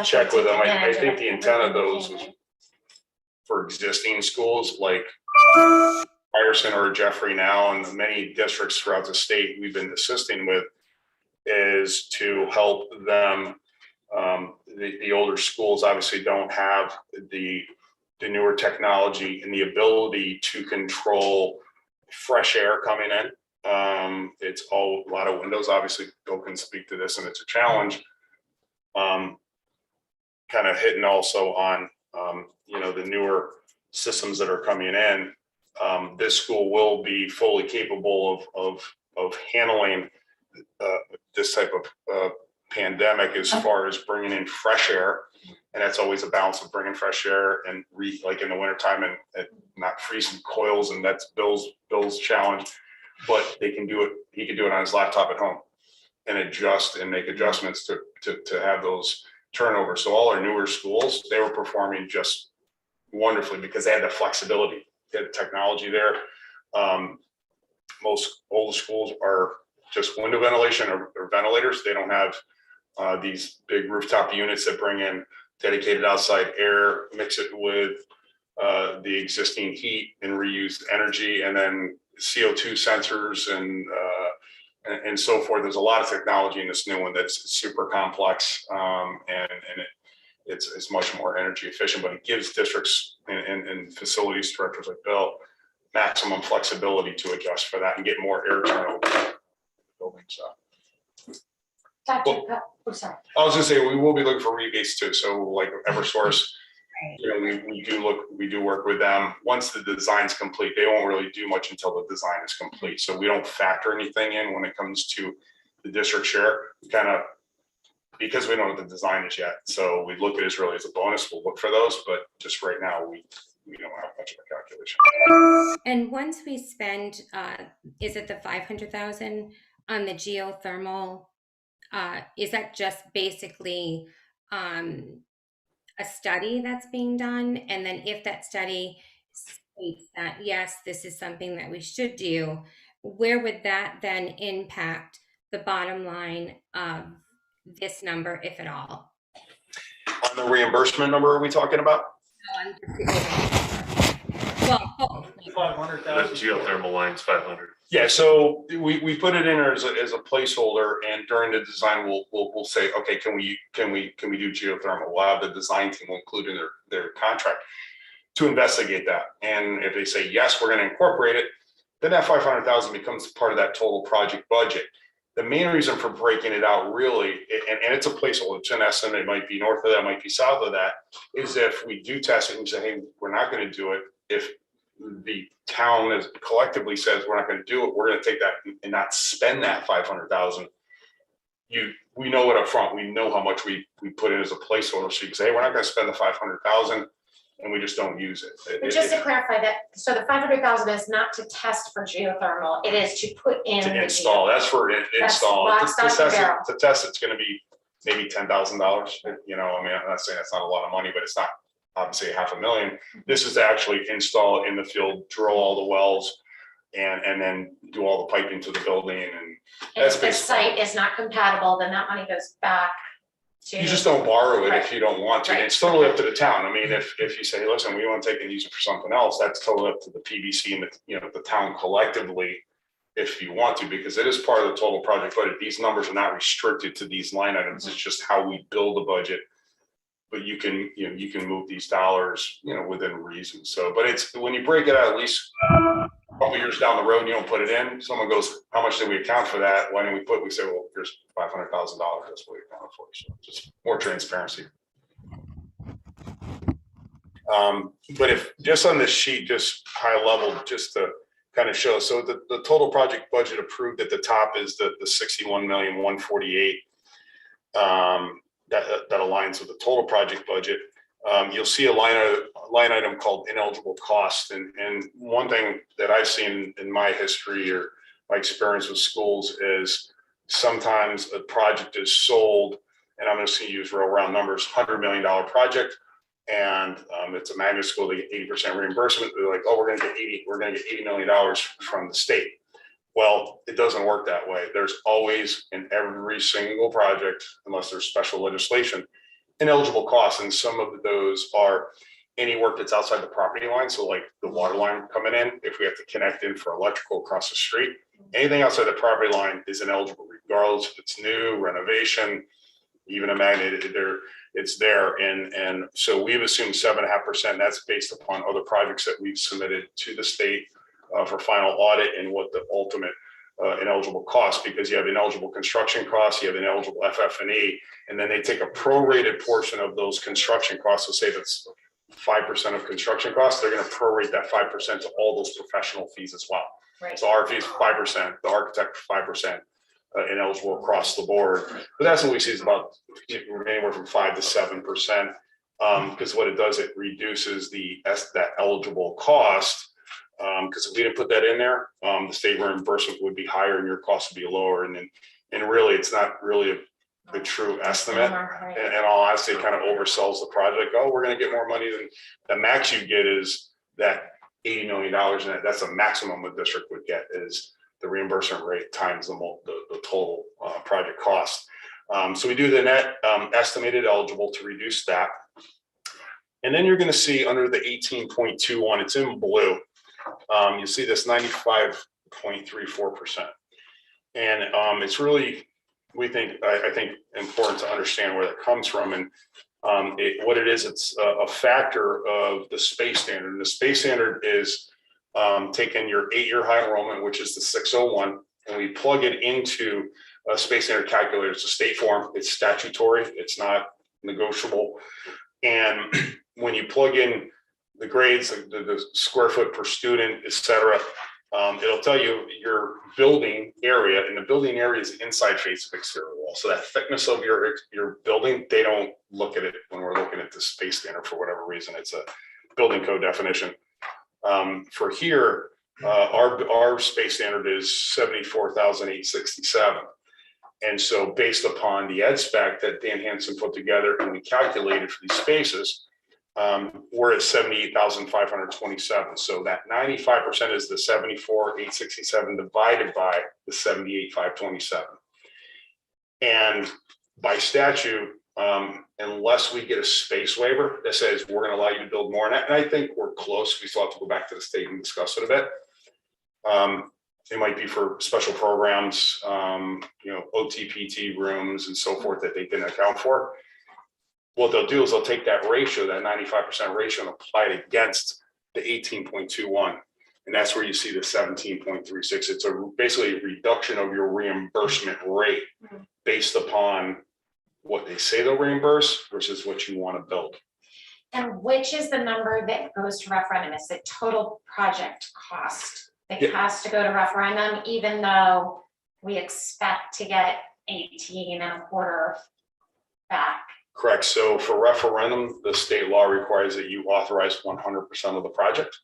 check with them. I think the intent of those was for existing schools like Ryerson or Jeffrey now, and the many districts throughout the state we've been assisting with, is to help them. The older schools obviously don't have the newer technology and the ability to control fresh air coming in. It's a lot of windows. Obviously, Bill can speak to this, and it's a challenge. Kind of hitting also on the newer systems that are coming in. This school will be fully capable of handling this type of pandemic as far as bringing in fresh air, and that's always a balance of bringing fresh air and like in the wintertime and not freezing coils, and that's Bill's challenge. But they can do it. He can do it on his laptop at home and adjust and make adjustments to have those turnovers. So all our newer schools, they were performing just wonderfully because they had the flexibility, they had the technology there. Most older schools are just window ventilation or ventilators. They don't have these big rooftop units that bring in dedicated outside air, mix it with the existing heat and reuse energy, and then CO2 sensors and so forth. There's a lot of technology in this new one that's super complex, and it's much more energy efficient, but it gives districts and facilities directors like Bill maximum flexibility to adjust for that and get more air turnover in the building. So. Sorry. I was gonna say, we will be looking for rebates too. So like Eversource, we do work with them. Once the design's complete, they won't really do much until the design is complete. So we don't factor anything in when it comes to the district share. We kind of, because we don't know what the design is yet. So we look at it really as a bonus. We'll look for those, but just right now we we don't have much of a calculation. And once we spend, is it the 500,000 on the geothermal? Is that just basically a study that's being done? And then if that study states that, yes, this is something that we should do, where would that then impact the bottom line of this number, if at all? On the reimbursement number, are we talking about? Well, both. 500,000. The geothermal line's 500. Yeah, so we put it in as a placeholder, and during the design, we'll say, okay, can we do geothermal? We'll have the design team will include in their contract to investigate that. And if they say, yes, we're going to incorporate it, then that 500,000 becomes part of that total project budget. The main reason for breaking it out really, and it's a placeholder, it's an estimate, it might be north of that, might be south of that, is if we do test it and say, hey, we're not going to do it, if the town is collectively says we're not going to do it, we're going to take that and not spend that 500,000. We know it up front. We know how much we put in as a placeholder. So you can say, hey, we're not going to spend the 500,000, and we just don't use it. But just to clarify that, so the 500,000 is not to test for geothermal, it is to put in. To install, that's for install. lock, stock, and barrel. To test, it's going to be maybe $10,000. You know, I mean, I'm not saying that's not a lot of money, but it's not obviously $500,000. This is to actually install it in the field, drill all the wells, and then do all the piping to the building. And that's if the site is not compatible, then that money goes back to. You just don't borrow it Right. if you don't want to. Right. It's totally up to the town. I mean, if you say, listen, we want to take and use it for something else, that's totally up to the PBC and the town collectively, if you want to, because it is part of the total project budget. These numbers are not restricted to these line items. It's just how we build the budget. But you can move these dollars, within reason. So, but it's when you break it out, at least a couple years down the road, you don't put it in. Someone goes, how much did we account for that? Why didn't we say, well, here's $500,000. That's what we accounted for. So just more transparency. But if just on this sheet, just high level, just to kind of show. So the total project budget approved at the top is the 61,148,000. That aligns with the total project budget. You'll see a line item called ineligible cost. And one thing that I've seen in my history or my experience with schools is sometimes a project is sold, and I'm just going to use real round numbers, $100 million project. And it's a magnet school, they get 80% reimbursement. They're like, oh, we're going to get $80 million from the state. Well, it doesn't work that way. There's always in every single project, unless there's special legislation, ineligible costs. And some of those are any work that's outside the property line. So like the water line coming in, if we have to connect in for electrical across the street, anything outside the property line is ineligible, regardless if it's new, renovation, even a magnet, it's there. And so we've assumed 7.5%. That's based upon other projects that we've submitted to the state for final audit and what the ultimate ineligible cost, because you have ineligible construction costs, you have ineligible FF&E, and then they take a prorated portion of those construction costs. So say that's 5% of construction costs, they're going to prorate that 5% to all those professional fees as well. Right. So our fee is 5%, the architect 5%, ineligible across the board. But that's what we see is about anywhere from 5 to 7%, because what it does, it reduces that eligible cost. Because if we didn't put that in there, the state reimbursement would be higher and your cost would be lower. And really, it's not really the true estimate. Right. And all honesty, it kind of oversells the project. Oh, we're going to get more money than the max you get is that $80 million. And that's the maximum a district would get is the reimbursement rate times the total project cost. So we do the net estimated eligible to reduce that. And then you're going to see under the 18.21, it's in blue. You see this 95.34%. And it's really, I think important to understand where that comes from. And what it is, it's a factor of the space standard. And the space standard is taking your 8-year high enrollment, which is the 601, and we plug it into a space standard calculator. It's a state form, it's statutory, it's not negotiable. And when you plug in the grades, the square foot per student, et cetera, it'll tell you your building area, and the building area is inside face of exterior wall. So that thickness of your building, they don't look at it when we're looking at the space standard for whatever reason. But building code definition. For here, our space standard is 74,867. And so based upon the ed spec that Dan Hansen put together and we calculated for these spaces, we're at 78,527. So that 95% is the 74,867 divided by the 78,527. And by statute, unless we get a space waiver that says we're going to allow you to build more, and I think we're close. We still have to go back to the state and discuss it a bit. It might be for special programs, OTPT rooms and so forth that they didn't account for. What they'll do is they'll take that ratio, that 95% ratio, and apply it against the 18.21. And that's where you see the 17.36. It's basically a reduction of your reimbursement rate based upon what they say they'll reimburse versus what you want to build. And which is the number that goes to referendum? Is the total project cost that has to go to referendum, even though we expect to get 18.25 back? Correct. So for referendum, the state law requires that you authorize 100% of the project,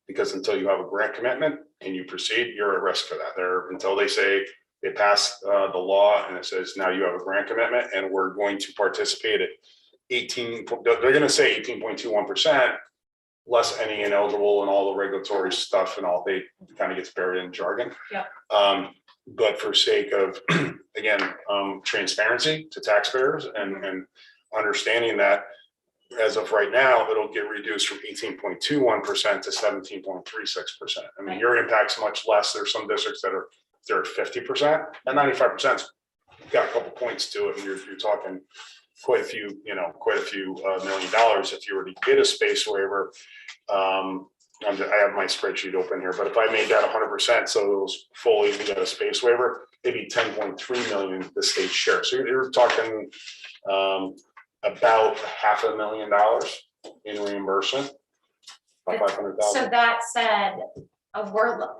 because until you have a grant commitment and you proceed, you're at risk for that. Until they say they pass the law and it says now you have a grant commitment and we're going to participate at 18. They're going to say 18.21%, less any ineligible and all the regulatory stuff and all. They kind of gets buried in jargon. Yeah. But for sake of again transparency to taxpayers and understanding that as of right now, it'll get reduced from 18.21% to 17.36%. I mean, your impact's much less. There's some districts that they're at 50%, and 95%'s got a couple points to it. And you're talking quite a few $1 million if you were to get a space waiver. I have my spreadsheet open here, but if I made that 100%, so it was fully, we got a space waiver, it'd be 10.3 million the state share. So you're talking about $500,000 in reimbursement, about 500,000. So that said,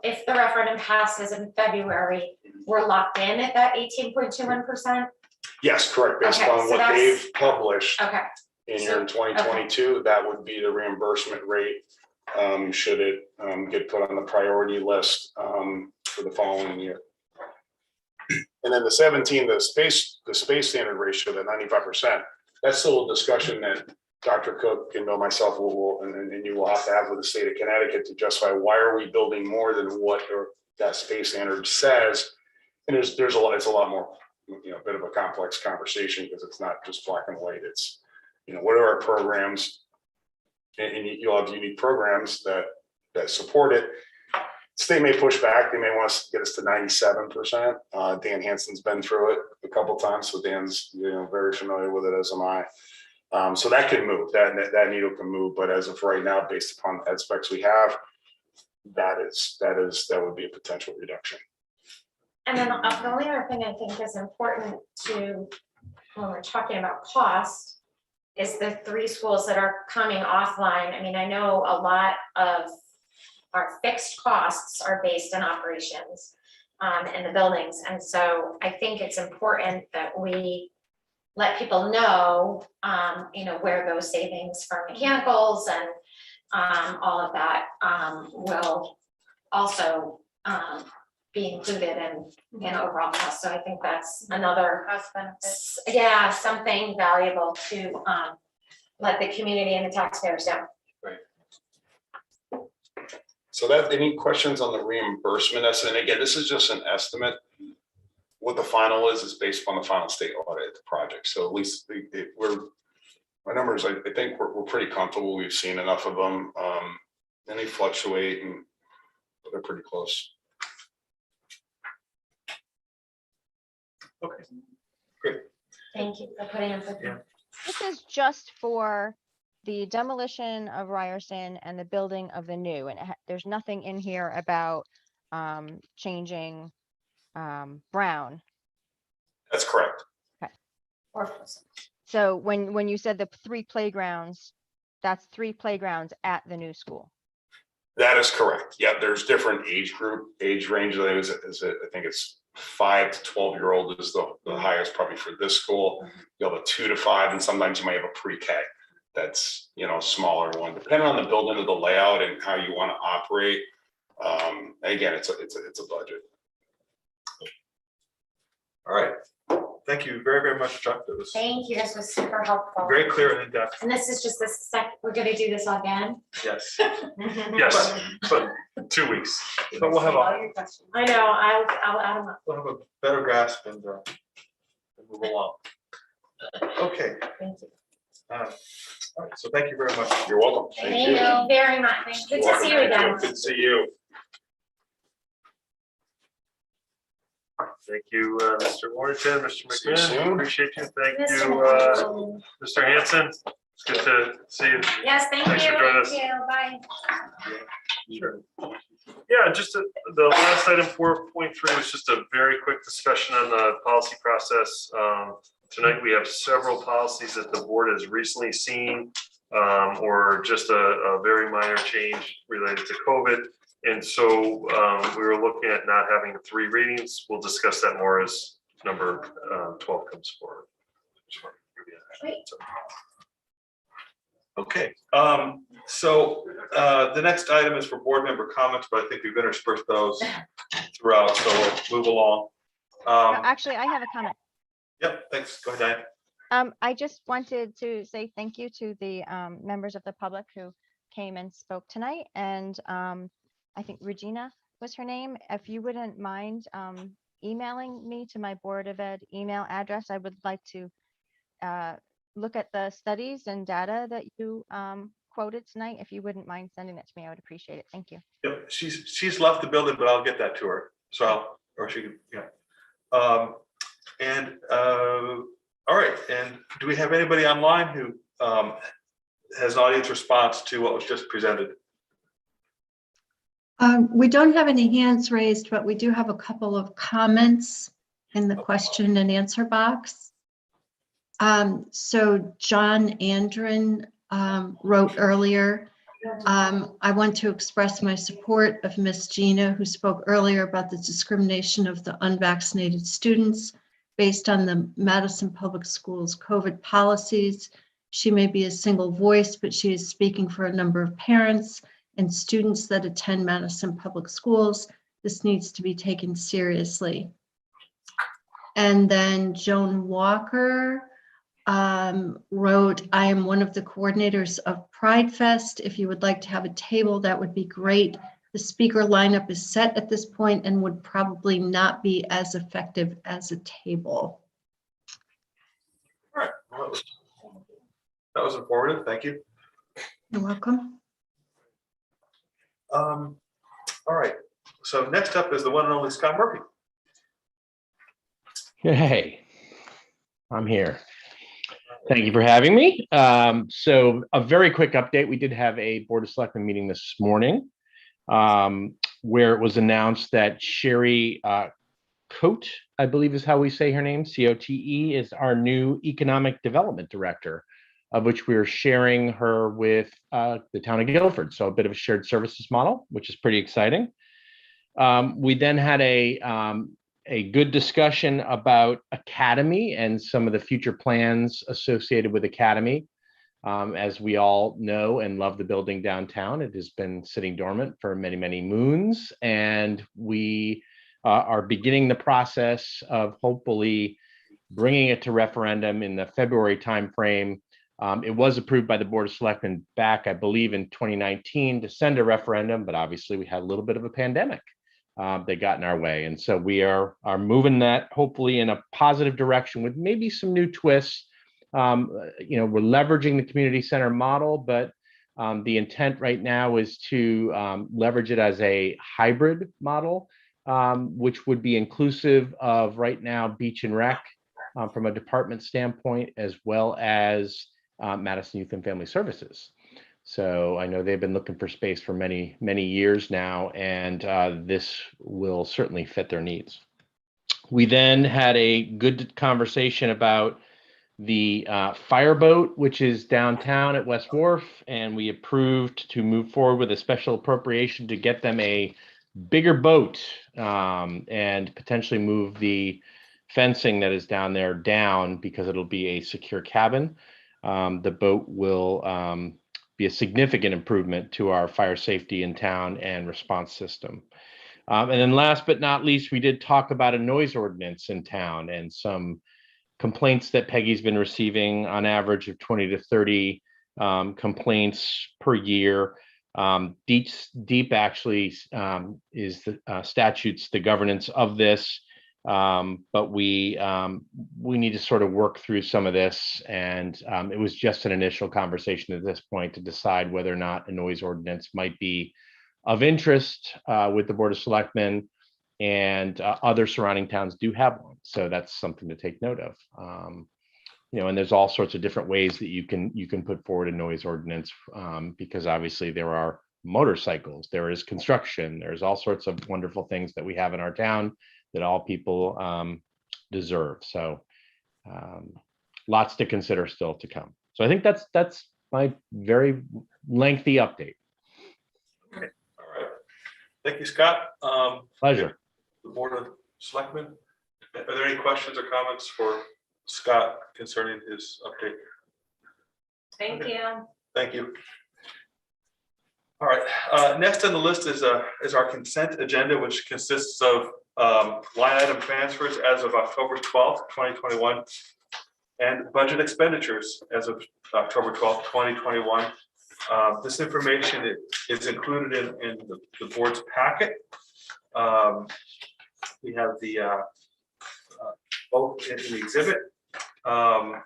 if the referendum passes in February, we're locked in at that 18.21%? Yes, correct. Based Okay, on so what they've published Okay. in your 2022, that would be the reimbursement rate. Should it get put on the priority list for the following year. And then the 17, the space standard ratio, the 95%, that's still a discussion that Dr. Cook and myself and you will have to have with the state of Connecticut to justify why are we building more than what that space standard says. And it's a lot more, a bit of a complex conversation because it's not just black and white. It's, what are our programs? And you'll have unique programs that support it. State may push back. They may want us to get us to 97%. Dan Hansen's been through it a couple of times, so Dan's very familiar with it, as am I. So that can move. That needle can move. But as of right now, based upon the ed specs we have, that would be a potential reduction. And then the only other thing I think is important to, when we're talking about cost, is the 3 schools that are coming offline. I mean, I know a lot of our fixed costs are based in operations in the buildings. And so I think it's important that we let people know, where those savings for mechanicals and all of that will also be included in overall cost. So I think that's another Cost benefits. Yeah, something valuable to let the community and the taxpayers know. So any questions on the reimbursement estimate? And again, this is just an estimate. What the final is based upon the final state audit of the project. So at least my numbers, I think we're pretty comfortable. We've seen enough of them. And they fluctuate, but they're pretty close. Okay, great. Thank you for putting up with me. This is just for the demolition of Ryerson and the building of the new, and there's nothing in here about changing Brown. That's correct. So when you said the 3 playgrounds, that's 3 playgrounds at the new school. That is correct. Yeah, there's different age range. I think it's 5 to 12-year-old is the highest probably for this school. You'll have a 2 to 5, and sometimes you might have a pre-K. that's, smaller one, depending on the building of the layout and how you want to operate. Again, it's a budget. All right. Thank you very, very much, Chuck. That was Thank you, this was super helpful. very clear and in-depth. And this is just the second, we're gonna do this again? Yes, Yes, but 2 weeks. but we'll have All a, your questions. I know, I'll add them up. we'll have a better grasp and move along. Okay. Thank you. All right, so thank you very much. You're welcome. Thank you very much. Good to see you again. Good to see you. Thank you, Mr. Warrington, Mr. See you McMahon. soon. Appreciate you. Thank Mr. you, McMahon. Mr. Hanson. It's good to see you. Yes, thank you, Thanks for joining us. thank you, bye. Sure. Yeah, just the last item, 4.3, was just a very quick discussion on the policy process. Tonight, we have several policies that the board has recently seen, or just a very minor change related to COVID. And so we were looking at not having 3 readings. We'll discuss that more as number 12 comes forward. Okay, so the next item is for board member comments, but I think we've interspersed those throughout, so we'll move along. Actually, I have a comment. Yep, thanks. Go ahead, Diane. I just wanted to say thank you to the members of the public who came and spoke tonight. And I think Regina was her name. If you wouldn't mind emailing me to my Board of Ed email address, I would like to look at the studies and data that you quoted tonight. If you wouldn't mind sending that to me, I would appreciate it. Thank you. Yep, she's left the building, but I'll get that to her. So, or she can, yeah. All right, and do we have anybody online who has an audience response to what was just presented? We don't have any hands raised, but we do have a couple of comments in the question and answer box. So John Andren wrote earlier, I want to express my support of Miss Gina, who spoke earlier about the discrimination of the unvaccinated students based on the Madison Public Schools COVID policies. She may be a single voice, but she is speaking for a number of parents and students that attend Madison Public Schools. This needs to be taken seriously. And then Joan Walker wrote, I am one of the coordinators of Pride Fest. If you would like to have a table, that would be great. The speaker lineup is set at this point and would probably not be as effective as a table. All right, well, that was informative. Thank you. You're welcome. All right, so next up is the one and only Scott Murphy. Hey, I'm here. Thank you for having me. So a very quick update. We did have a Board of Selectmen meeting this morning where it was announced that Sherry Cote, I believe is how we say her name, C-O-T-E, is our new Economic Development Director, of which we are sharing her with the town of Guilford. So a bit of a shared services model, which is pretty exciting. We then had a good discussion about Academy and some of the future plans associated with Academy. As we all know and love the building downtown, it has been sitting dormant for many, many moons. And we are beginning the process of hopefully bringing it to referendum in the February timeframe. It was approved by the Board of Selectmen back, I believe, in 2019 to send a referendum, but obviously we had a little bit of a pandemic that got in our way. And so we are moving that hopefully in a positive direction with maybe some new twists. We're leveraging the community center model, but the intent right now is to leverage it as a hybrid model, which would be inclusive of right now Beach and Rec from a department standpoint, as well as Madison Youth and Family Services. So I know they've been looking for space for many, many years now, and this will certainly fit their needs. We then had a good conversation about the fireboat, which is downtown at West Wharf, and we approved to move forward with a special appropriation to get them a bigger boat and potentially move the fencing that is down there down because it'll be a secure cabin. the boat will be a significant improvement to our fire safety in town and response system. And then last but not least, we did talk about a noise ordinance in town and some complaints that Peggy's been receiving on average of 20 to 30 complaints per year. Deep actually is the statutes, the governance of this, but we need to sort of work through some of this, and it was just an initial conversation at this point to decide whether or not a noise ordinance might be of interest with the Board of Selectmen, and other surrounding towns do have one, so that's something to take note of. And there's all sorts of different ways that you can put forward a noise ordinance, because obviously there are motorcycles, there is construction, there's all sorts of wonderful things that we have in our town that all people deserve. So lots to consider still to come. So I think that's my very lengthy update. Okay. All right. Thank you, Scott. Pleasure. The Board of Selectmen, are there any questions or comments for Scott concerning his update? Thank you. Thank you. All right, next on the list is our consent agenda, which consists of line item transfers as of October 12th, 2021, and budget expenditures as of October 12th, 2021. This information is included in the board's packet. We have the both in the exhibit. I'd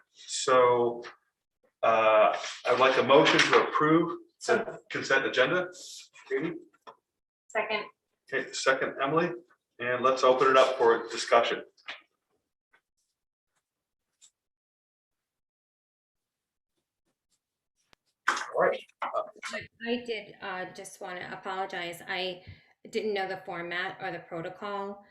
like a motion to approve the consent agenda. Katie? Second. Okay, second, Emily, and let's open it up for discussion. All right. I did just want to apologize. I didn't know the format or the protocol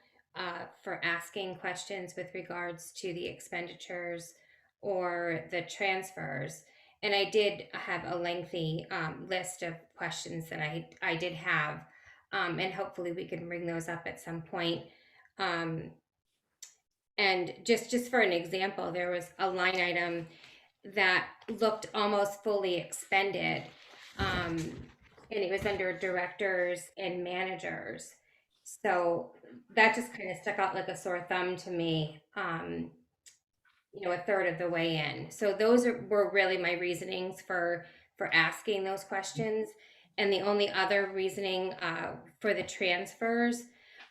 for asking questions with regards to the expenditures or the transfers. And I did have a lengthy list of questions that I did have, and hopefully we can bring those up at some point. And just for an example, there was a line item that looked almost fully expended, and it was under directors and managers. So that just kind of stuck out like a sore thumb to me, a third of the way in. So those were really my reasonings for asking those questions. And the only other reasoning for the transfers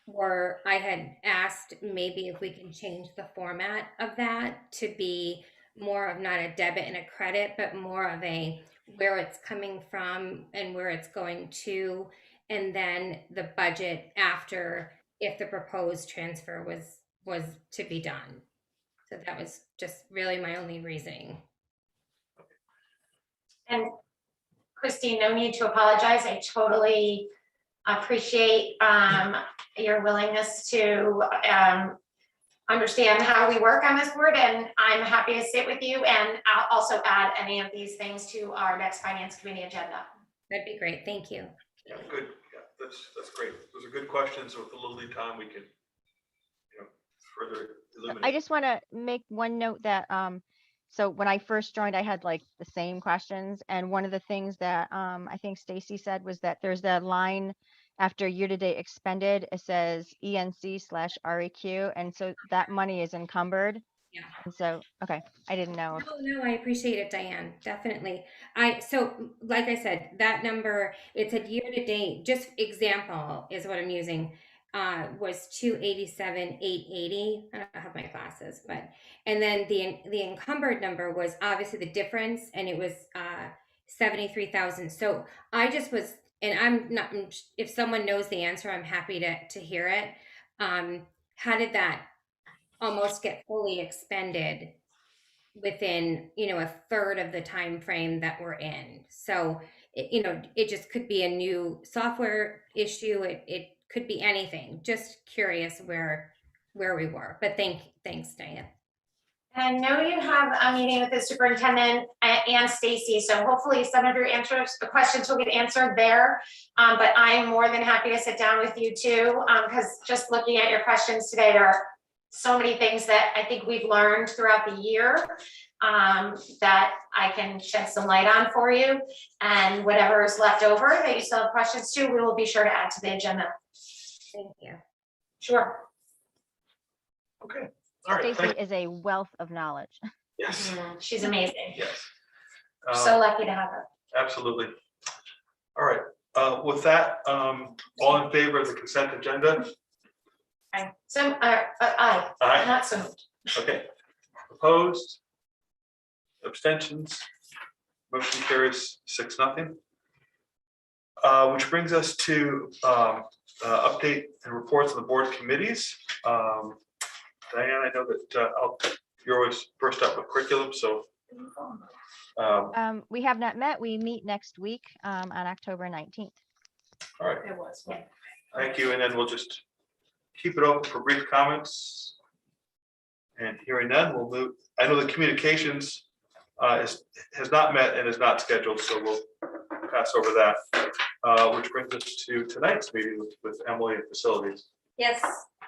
were I had asked maybe if we can change the format of that to be more of not a debit and a credit, but more of a where it's coming from and where it's going to, and then the budget after if the proposed transfer was to be done. So that was just really my only reasoning. And Christine, no need to apologize. I totally appreciate your willingness to understand how we work on this board, and I'm happy to sit with you, and I'll also add any of these things to our next finance committee agenda. That'd be great. Thank you. Yeah, good. Yeah, that's great. Those are good questions. With a little lead time, we can further illuminate. I just want to make one note that so when I first joined, I had like the same questions, and one of the things that I think Stacy said was that there's that line after year-to-date expended, it says ENC/REQ, and so that money is encumbered. Yeah. And so, okay, I didn't know. No, I appreciate it, Diane. Definitely. So like I said, that number, it said year-to-date, just example is what I'm using, was 287,880. I don't have my glasses, but, and then the encumbered number was obviously the difference, and it was 73,000. So I just was, and I'm not, if someone knows the answer, I'm happy to hear it. How did that almost get fully expended within, a third of the time frame that we're in? So, it just could be a new software issue. It could be anything. Just curious where we were. But thanks, Diane. And I know you have a meeting with the superintendent and Stacy, so hopefully some of your questions will get answered there. But I'm more than happy to sit down with you too, because just looking at your questions today, there are so many things that I think we've learned throughout the year. that I can shed some light on for you. And whatever is left over that you still have questions to, we will be sure to add to the agenda. Thank you. Sure. Okay, all right, Stacy is a wealth of knowledge. yes, She's amazing. yes. So lucky to have her. Absolutely. All right, with that, all in favor of the consent agenda? Aye. So, aye, Aye. not so moved. Okay. Opposed? Abstentions? Motion carries 6-0. Which brings us to update and reports on the board committees. Diane, I know that you're always first up with curriculum, so. We have not met. We meet next week on October 19th. All right, It was, yeah. thank you, and then we'll just keep it open for brief comments. And hearing none, we'll move. I know the communications has not met and is not scheduled, so we'll pass over that. Which brings us to tonight's meeting with Emily and facilities. Yes,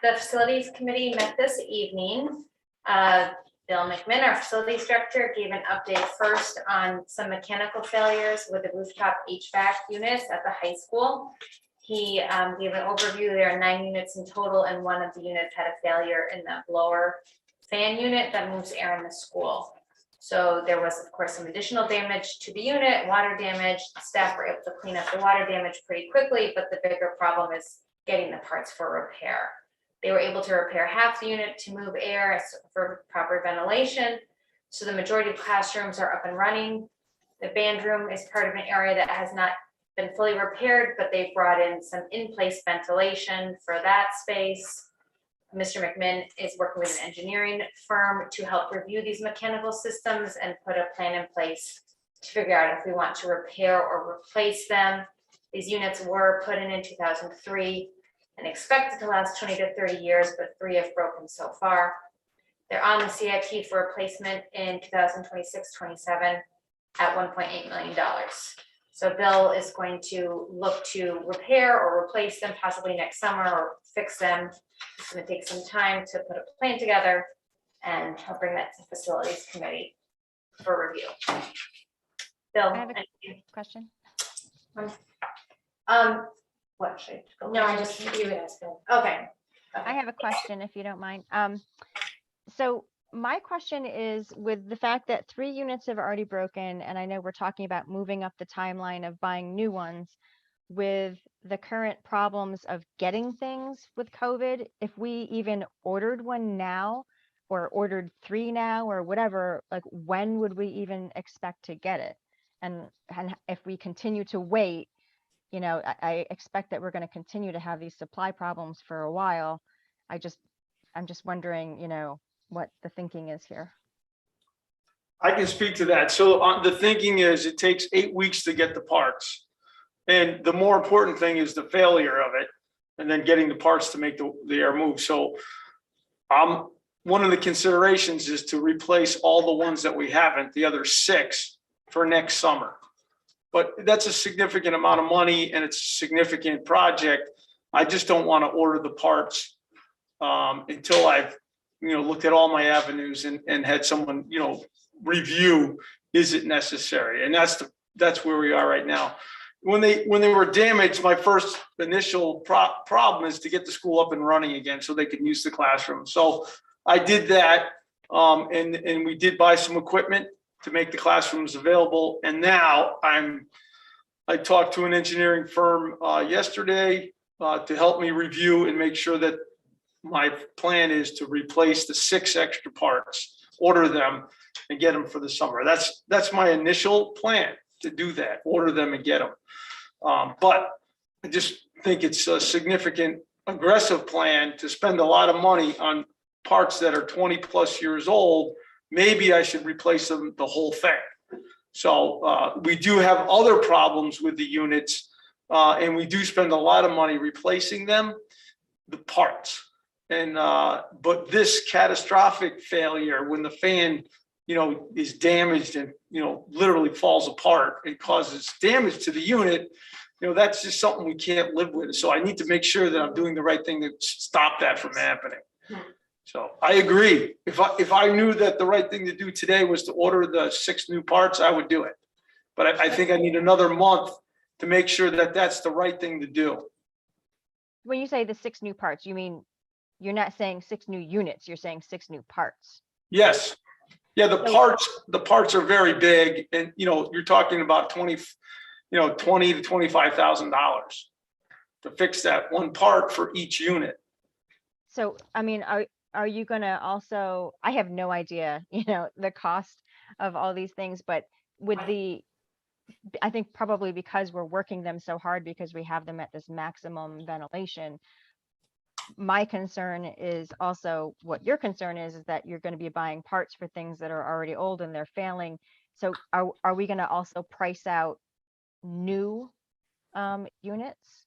the facilities committee met this evening. Bill McMinn, our facilities director, gave an update first on some mechanical failures with the rooftop HVAC units at the high school. He gave an overview. There are 9 units in total, and one of the units had a failure in the blower fan unit that moves air in the school. So there was, of course, some additional damage to the unit, water damage. Staff were able to clean up the water damage pretty quickly, but the bigger problem is getting the parts for repair. They were able to repair half the unit to move air for proper ventilation. So the majority of classrooms are up and running. The band room is part of an area that has not been fully repaired, but they've brought in some in-place ventilation for that space. Mr. McMinn is working with an engineering firm to help review these mechanical systems and put a plan in place to figure out if we want to repair or replace them. These units were put in 2003 and expected to last 20 to 30 years, but 3 have broken so far. They're on the CIP for replacement in 2026-27 at $1.8 million. So Bill is going to look to repair or replace them possibly next summer or fix them. It's going to take some time to put a plan together, and I'll bring that to the facilities committee for review. Bill, I have a question. what should? No, I just, you asked Bill. Okay. I have a question if you don't mind. So my question is, with the fact that 3 units have already broken, and I know we're talking about moving up the timeline of buying new ones, with the current problems of getting things with COVID, if we even ordered one now or ordered 3 now or whatever, like when would we even expect to get it? And if we continue to wait, you know, I expect that we're going to continue to have these supply problems for a while. I'm just wondering, you know, what the thinking is here. I can speak to that. So the thinking is it takes 8 weeks to get the parts. And the more important thing is the failure of it and then getting the parts to make the air move. So one of the considerations is to replace all the ones that we haven't, the other 6 for next summer. But that's a significant amount of money and it's a significant project. I just don't want to order the parts until I've, you know, looked at all my avenues and had someone, you know, review, is it necessary? And that's where we are right now. When they were damaged, my first initial problem is to get the school up and running again so they can use the classroom. So I did that, and we did buy some equipment to make the classrooms available. And now I talked to an engineering firm yesterday to help me review and make sure that my plan is to replace the 6 extra parts, order them and get them for the summer. That's my initial plan, to do that, order them and get them. But I just think it's a significant, aggressive plan to spend a lot of money on parts that are 20+ years old. Maybe I should replace them, the whole thing. So we do have other problems with the units, and we do spend a lot of money replacing them, the parts. And but this catastrophic failure, when the fan, you know, is damaged and, you know, literally falls apart and causes damage to the unit, you know, that's just something we can't live with. So I need to make sure that I'm doing the right thing to stop that from happening. So I agree. If I knew that the right thing to do today was to order the 6 new parts, I would do it. But I think I need another month to make sure that that's the right thing to do. When you say the 6 new parts, you mean, you're not saying 6 new units, you're saying 6 new parts. Yes. Yeah, the parts are very big, and you're talking about 20 to $25,000 to fix that one part for each unit. So, I mean, are you gonna also, I have no idea, the cost of all these things, but with I think probably because we're working them so hard because we have them at this maximum ventilation. My concern is also what your concern is that you're going to be buying parts for things that are already old and they're failing. So are we going to also price out new units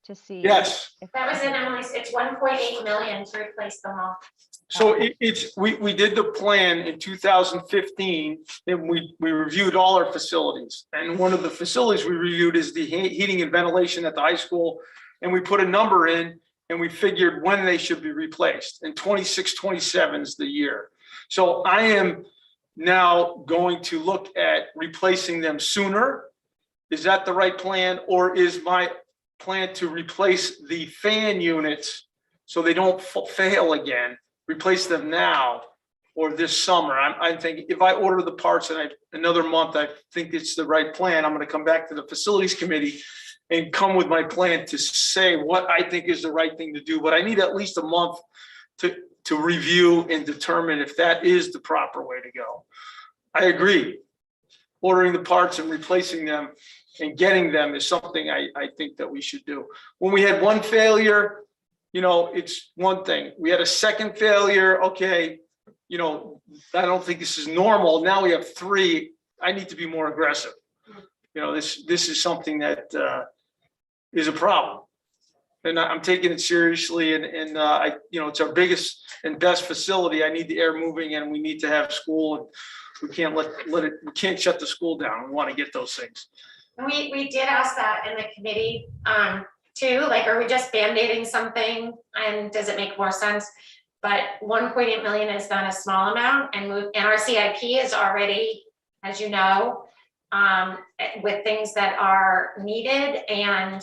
to see? Yes. That was in Emily's, it's 1.8 million to replace them all. So we did the plan in 2015, and we reviewed all our facilities. And one of the facilities we reviewed is the heating and ventilation at the high school. And we put a number in and we figured when they should be replaced. And 26, 27 is the year. So I am now going to look at replacing them sooner. Is that the right plan? Or is my plan to replace the fan units so they don't fail again? Replace them now or this summer. I'm thinking if I order the parts and another month, I think it's the right plan. I'm going to come back to the facilities committee and come with my plan to say what I think is the right thing to do. But I need at least a month to review and determine if that is the proper way to go. I agree. Ordering the parts and replacing them and getting them is something I think that we should do. When we had one failure, it's one thing. We had a second failure. Okay, I don't think this is normal. Now we have 3. I need to be more aggressive. This is something that is a problem, and I'm taking it seriously. And it's our biggest and best facility. I need the air moving, and we need to have school. And we can't let it. We can't shut the school down. We want to get those things. We did ask that in the committee. Too, like, are we just band-aiding something and does it make more sense? But 1.8 million is not a small amount, and our CIP is already, as you know, with things that are needed. And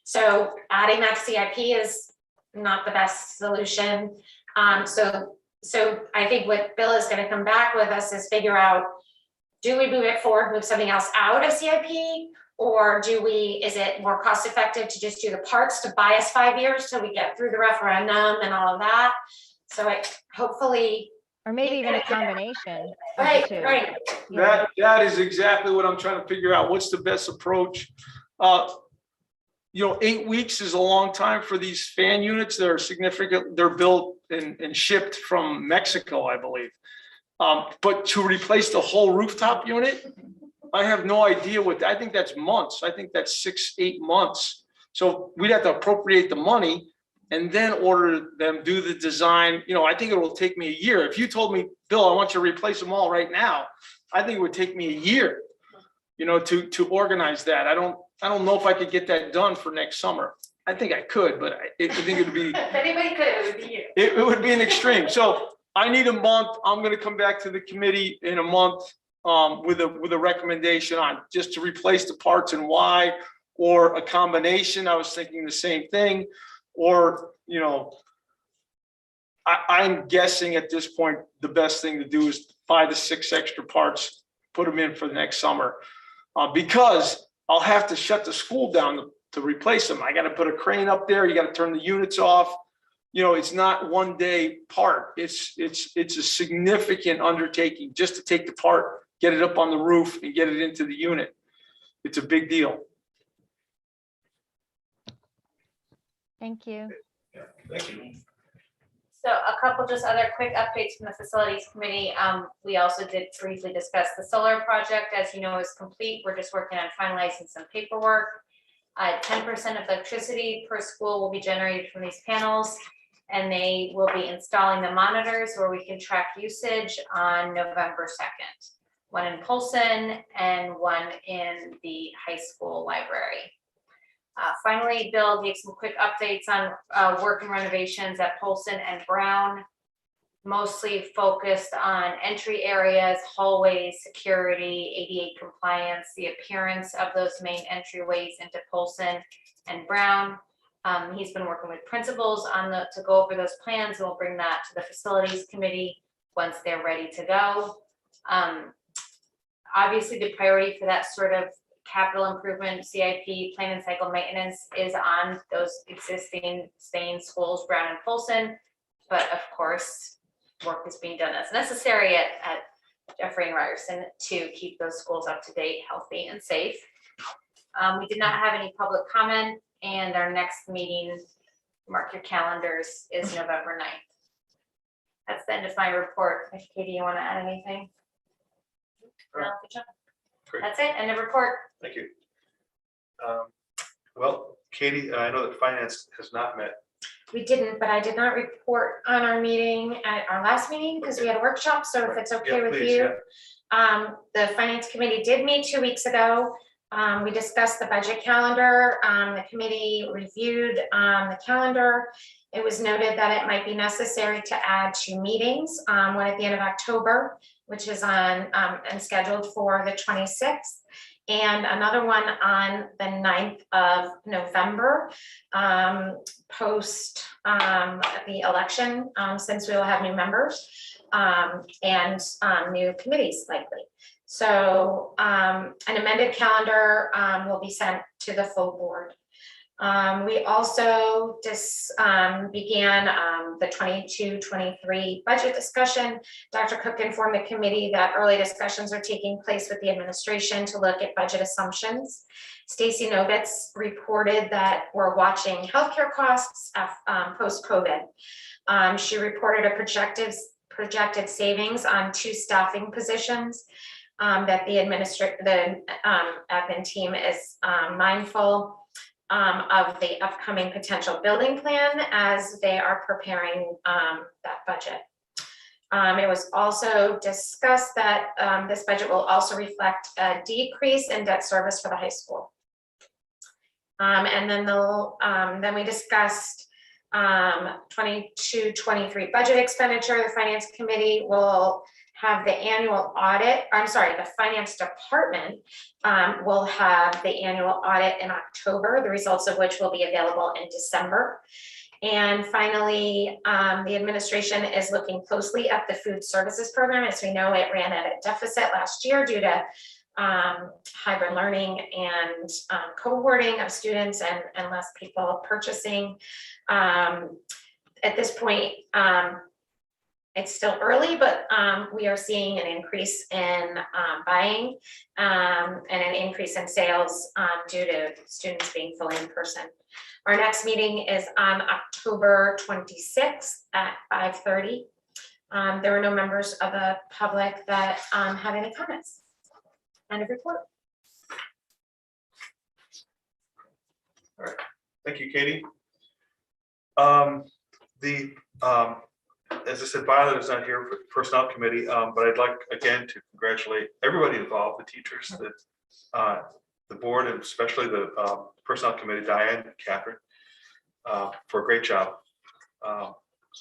so adding that CIP is not the best solution. So I think what Bill is going to come back with us is figure out, do we move it forward, move something else out of CIP? Or is it more cost effective to just do the parts to buy us 5 years till we get through the referendum and all of that? So hopefully. Or maybe even a combination. Right. That is exactly what I'm trying to figure out. What's the best approach? 8 weeks is a long time for these fan units. They're significant. They're built and shipped from Mexico, I believe. But to replace the whole rooftop unit, I have no idea I think that's months. I think that's 6-8 months. So we'd have to appropriate the money and then order them, do the design. I think it will take me a year. If you told me, Bill, I want you to replace them all right now, I think it would take me a year, to organize that. I don't know if I could get that done for next summer. I think I could, but I think it would be. If anybody could, it would be you. It would be an extreme. So I need a month. I'm going to come back to the committee in a month. With a recommendation on just to replace the parts and why, or a combination. I was thinking the same thing, or I'm guessing at this point the best thing to do is buy the 6 extra parts, put them in for the next summer, because I'll have to shut the school down to replace them. I got to put a crane up there. You got to turn the units off. It's not one day part. It's a significant undertaking just to take the part, get it up on the roof, and get it into the unit. It's a big deal. Thank you. Thank you. So a couple just other quick updates from the facilities committee. We also did briefly discuss the solar project, as you know, is complete. We're just working on finalizing some paperwork. 10% of electricity per school will be generated from these panels, and they will be installing the monitors where we can track usage on November 2nd. One in Polson and one in the high school library. Finally, Bill gave some quick updates on work and renovations at Polson and Brown, mostly focused on entry areas, hallways, security, ADA compliance, the appearance of those main entryways into Polson and Brown. He's been working with principals to go over those plans, and we'll bring that to the facilities committee once they're ready to go. Obviously, the priority for that sort of capital improvement, CIP, plan and cycle maintenance is on those existing staying schools, Brown and Polson. But of course, work is being done as necessary at Jeffrey and Ryerson to keep those schools up to date, healthy and safe. We did not have any public comment, and our next meeting, mark your calendars, is November 9th. That's the end of my report. If Katie, you want to add anything? No, good job. Great. That's it, end of report. Thank you. Well, Katie, I know that finance has not met. We didn't, but I did not report on our meeting at our last meeting because we had a workshop, so if it's okay Yeah, with please, you. yeah. The finance committee did meet 2 weeks ago. We discussed the budget calendar. The committee reviewed the calendar. It was noted that it might be necessary to add 2 meetings, one at the end of October, which is on and scheduled for the 26th. And another one on the 9th of November, post the election, since we will have new members and new committees likely. So an amended calendar will be sent to the full board. We also began the 22-23 budget discussion. Dr. Cook informed the committee that early discussions are taking place with the administration to look at budget assumptions. Stacy Novitz reported that we're watching healthcare costs post-COVID. She reported a projected savings on 2 staffing positions that the admin team is mindful of the upcoming potential building plan as they are preparing that budget. It was also discussed that this budget will also reflect a decrease in debt service for the high school. And then we discussed 22-23 budget expenditure. The finance committee will have the annual audit, the finance department will have the annual audit in October, the results of which will be available in December. And finally, the administration is looking closely at the food services program. As we know, it ran at a deficit last year due to hybrid learning and cohorting of students and less people purchasing. At this point, it's still early, but we are seeing an increase in buying and an increase in sales due to students being fully in person. Our next meeting is on October 26th at 5:30. There were no members of the public that had any comments. End of report. All right, thank you, Katie. As I said, Violet is not here for the personnel committee, but I'd like again to congratulate everybody involved, the teachers, the board, and especially the personnel committee, Diane and Catherine, for a great job. So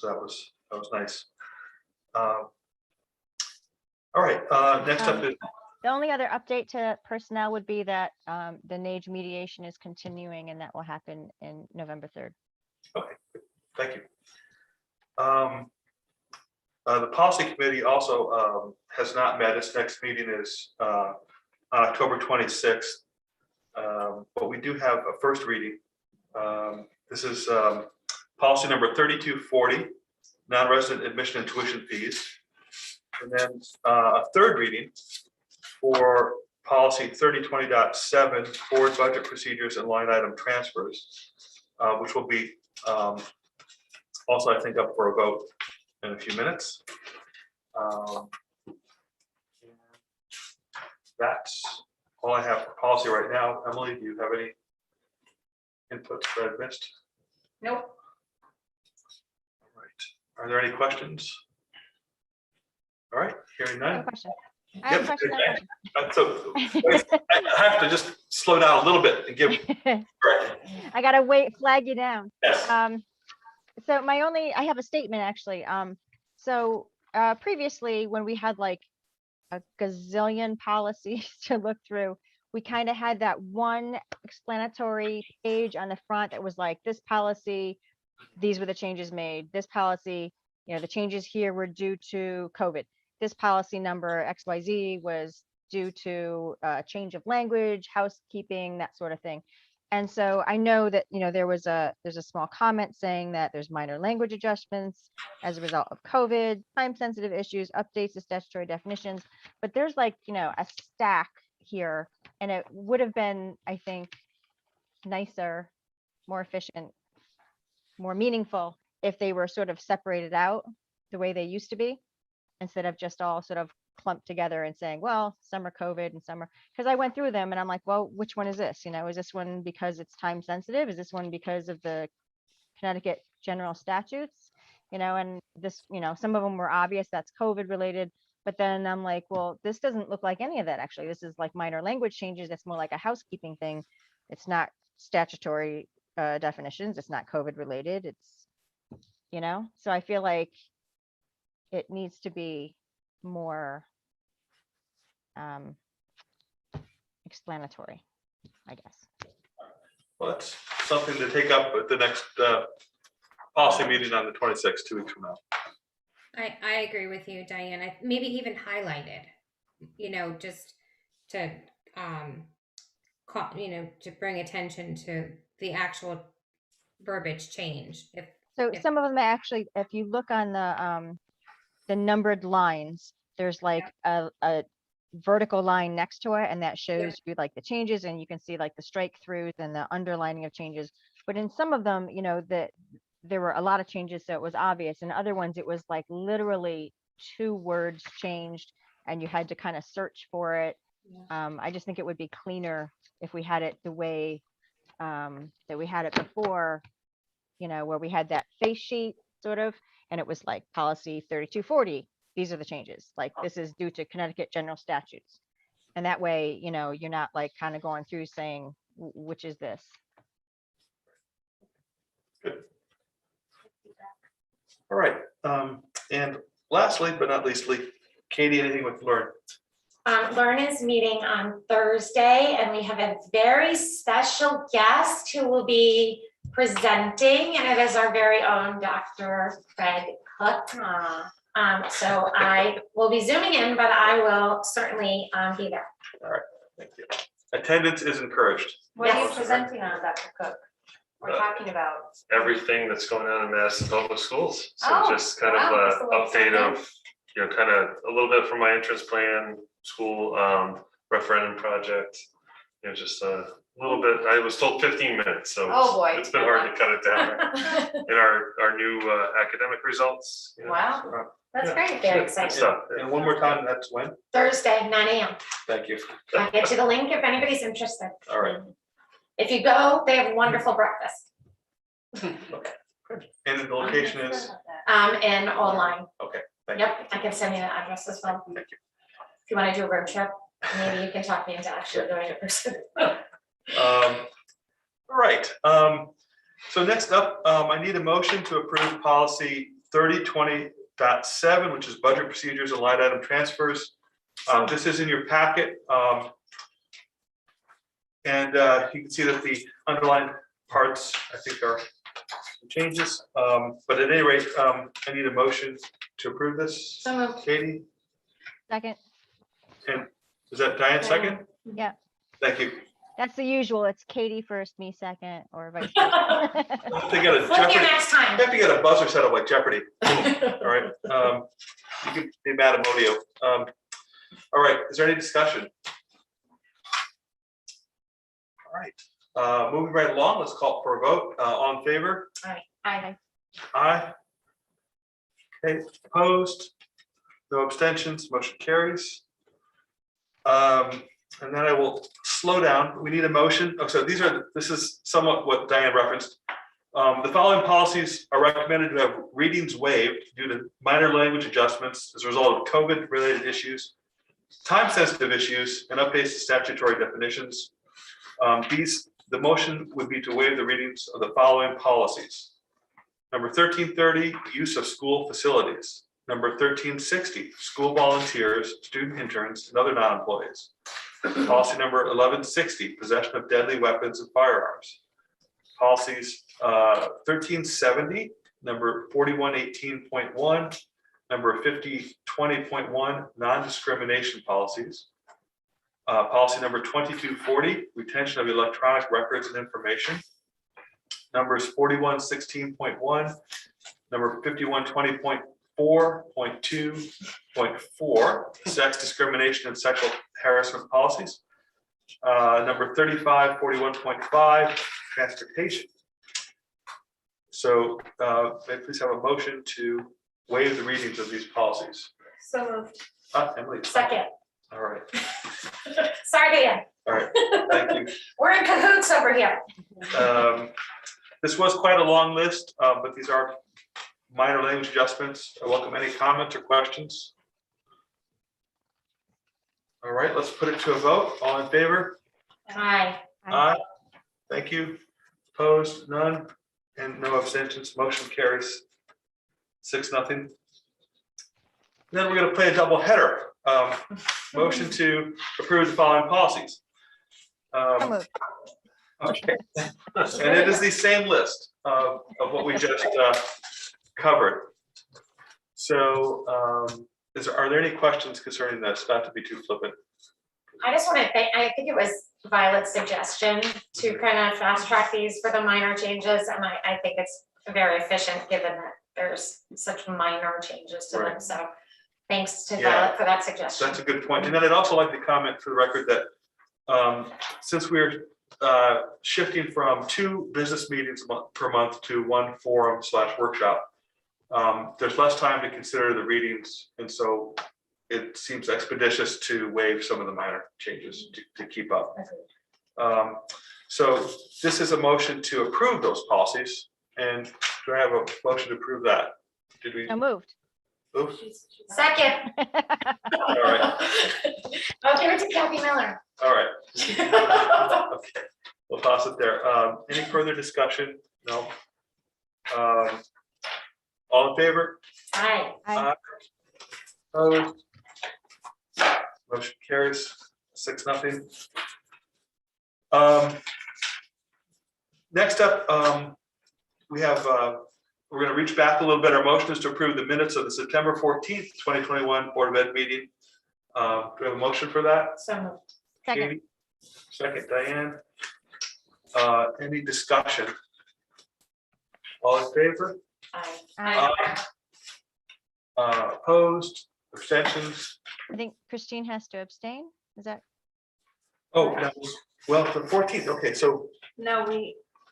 that was nice. All right, next up is. The only other update to personnel would be that the NAGE mediation is continuing, and that will happen in November 3rd. Okay, thank you. The policy committee also has not met. Its next meeting is on October 26th, but we do have a first reading. This is policy number 3240, non-resident admission and tuition fees. And then a third reading for policy 3020.7, board budget procedures and line item transfers, which will be also, I think, up for a vote in a few minutes. That's all I have for policy right now. Emily, do you have any inputs that I've missed? Nope. All right. Are there any questions? All right, hearing I have a none. question. I have a Yep. question. So I have to just slow down a little bit and give. Right. I gotta flag you down. Yes. So I have a statement actually. So previously when we had like a gazillion policies to look through, we kind of had that one explanatory page on the front that was like, this policy, these were the changes made. This policy, the changes here were due to COVID. This policy number XYZ was due to change of language, housekeeping, that sort of thing. And so I know that, there's a small comment saying that there's minor language adjustments as a result of COVID, time sensitive issues, updates to statutory definitions, but there's like, a stack here, and it would have been, I think, nicer, more efficient, more meaningful if they were sort of separated out the way they used to be, instead of just all sort of clumped together and saying, well, some are COVID and some are, because I went through them and I'm like, well, which one is this? Is this one because it's time sensitive? Is this one because of the Connecticut general statutes? And this, some of them were obvious, that's COVID related. But then I'm like, well, this doesn't look like any of that actually. This is like minor language changes. It's more like a housekeeping thing. It's not statutory definitions. It's not COVID related. It's, so I feel like it needs to be more explanatory, I guess. Well, that's something to take up at the next policy meeting on the 26th, 2 weeks from now. I agree with you, Diane. Maybe even highlighted, just to to bring attention to the actual verbiage change. If Some of them actually, if you look on the numbered lines, there's like a vertical line next to it, and that shows you like the changes, and you can see like the strike throughs and the underlining of changes. But in some of them, that there were a lot of changes, so it was obvious. In other ones, it was like literally 2 words changed, and you had to kind of search for it. I just think it would be cleaner if we had it the way that we had it before, where we had that face sheet sort of, and it was like policy 3240. These are the changes. Like this is due to Connecticut general statutes. And that way, you're not like kind of going through saying, which is this? Good. All right. And lastly, but not leastly, Katie, anything with Learn? Learn is meeting on Thursday, and we have a very special guest who will be presenting, and it is our very own Dr. Craig Cook. So I will be zooming in, but I will certainly be there. All right, thank you. Attendance is encouraged. What are you presenting on, Dr. Cook? We're talking about Everything that's going on in Madison Public Schools. So Oh, just kind wow, of that's a an little update something. of, kind of a little bit from my entrance plan, school referendum project. Just a little bit. I was told 15 minutes, so Oh, boy. it's been hard to cut it down. In our new academic results. Wow. That's Yeah. great. Very Good excited. stuff. And one more time, that's when? Thursday, 9 a.m. Thank you. I'll get you the link if anybody's interested. All right. If you go, they have wonderful breakfast. And the location is? And online. Okay, thank you. Yep, I can send you the address as well. Thank you. If you want to do a road trip, maybe you can talk me into actually doing it person. All right. So next up, I need a motion to approve policy 3020.7, which is budget procedures and line item transfers. This is in your packet. And you can see that the underlined parts, I think, are changes. But at any rate, I need a motion to approve this. So moved. Katie, Second. and is that Diane second? Yeah, Thank you. that's the usual. It's Katie first, me second, or vice versa. I have to get a Look you Jeopardy. next time. I have to get a buzzer set up like Jeopardy. All right. You can be mad at Modio. All right. Is there any discussion? All right. Moving right along, let's call for a vote. All in favor? Aye. Aye. Okay, opposed? No abstentions, motion carries. And then I will slow down. We need a motion. Oh, so this is somewhat what Diane referenced. The following policies are recommended to have readings waived due to minor language adjustments as a result of COVID-related issues. time-sensitive issues and updates to statutory definitions. The motion would be to waive the readings of the following policies. Number 1330, use of school facilities. Number 1360, school volunteers, student interns, and other non-employees. Policy number 1160, possession of deadly weapons and firearms. Policies 1370, number 4118.1, number 5020.1, non-discrimination policies. Policy number 2240, retention of electronic records and information. Numbers 4116.1, number 5120.4.2.4, sex discrimination and sexual harassment policies. Number 3541.5, transportation. So may I please have a motion to waive the readings of these policies? So moved. Emily. Second. All right. Sorry, Dan. All right. Thank you. We're in cahoots over here. This was quite a long list, but these are minor language adjustments. I welcome any comments or questions. All right, let's put it to a vote. All in favor? Aye. Aye. Thank you. Opposed? None. And no abstentions. Motion carries 6-0. Then we're going to play a double header. Motion to approve the following policies. Okay. And it is the same list of what we just covered. So are there any questions concerning this? Not to be too flippant. I just want to thank, I think it was Violet's suggestion to kind of fast track these for the minor changes. And I think it's very efficient given that there's such minor changes to them. So thanks to Violet for that suggestion. That's a good point. And then I'd also like to comment for the record that since we're shifting from 2 business meetings per month to 1 forum/workshop, there's less time to consider the readings. And so it seems expeditious to waive some of the minor changes to keep up. So this is a motion to approve those policies. And do I have a motion to approve that? Did we? So moved. Move? Second. All right. I'll give it to Kathy Miller. All right. Okay. We'll toss it there. Any further discussion? No. All in favor? Aye. Aye. Opposed? Motion carries 6-0. Next up, we have, we're going to reach back a little bit. Our motion is to approve the minutes of the September 14th, 2021 Board of Ed meeting. Do we have a motion for that? So moved. Second. Katie? Second, Diane. Any discussion? All in favor? Aye. Aye. Opposed? Abstentions? I think Christine has to abstain. Is that? Oh, that was, well, the 14th. Okay, so No,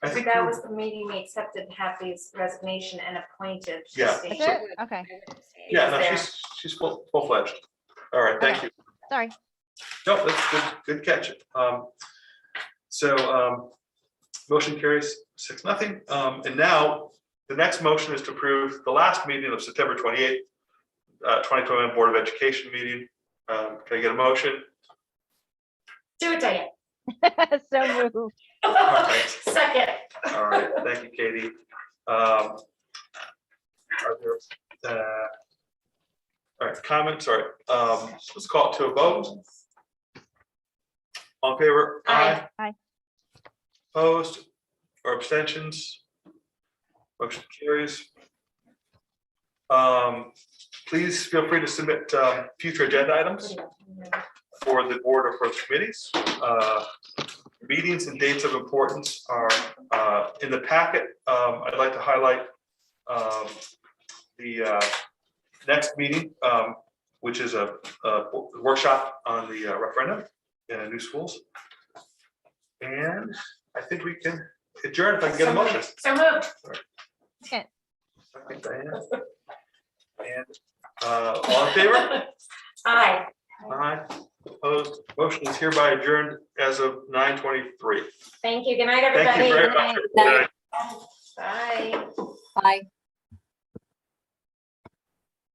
I think that was the meeting we accepted Happy's resignation and appointed. Yeah. Christine. That's it? Okay, yeah, no, There. she's full-fledged. All right, thank Okay. you. sorry. No, that's good catch. Motion carries 6-0. And now the next motion is to approve the last meeting of September 28th, 2021 Board of Education meeting. Can I get a motion? Do it, Diane. So moved. right. Second. All right, thank you, Katie. Are there, all right, comments? All right, let's call it to a vote. All in favor? Aye. Aye. Opposed or abstentions? Motion carries. Please feel free to submit future agenda items for the board or for the committees. Meetings and dates of importance are in the packet. I'd like to highlight the next meeting, which is a workshop on the referendum in new schools. And I think we can adjourn if I can get a motion. So moved. Second. Second, Diane. And all in favor? Aye. Aye. Opposed? Motion is hereby adjourned as of 9:23. Thank you. Good night, Thank everybody. you very much. Night. Bye. Bye.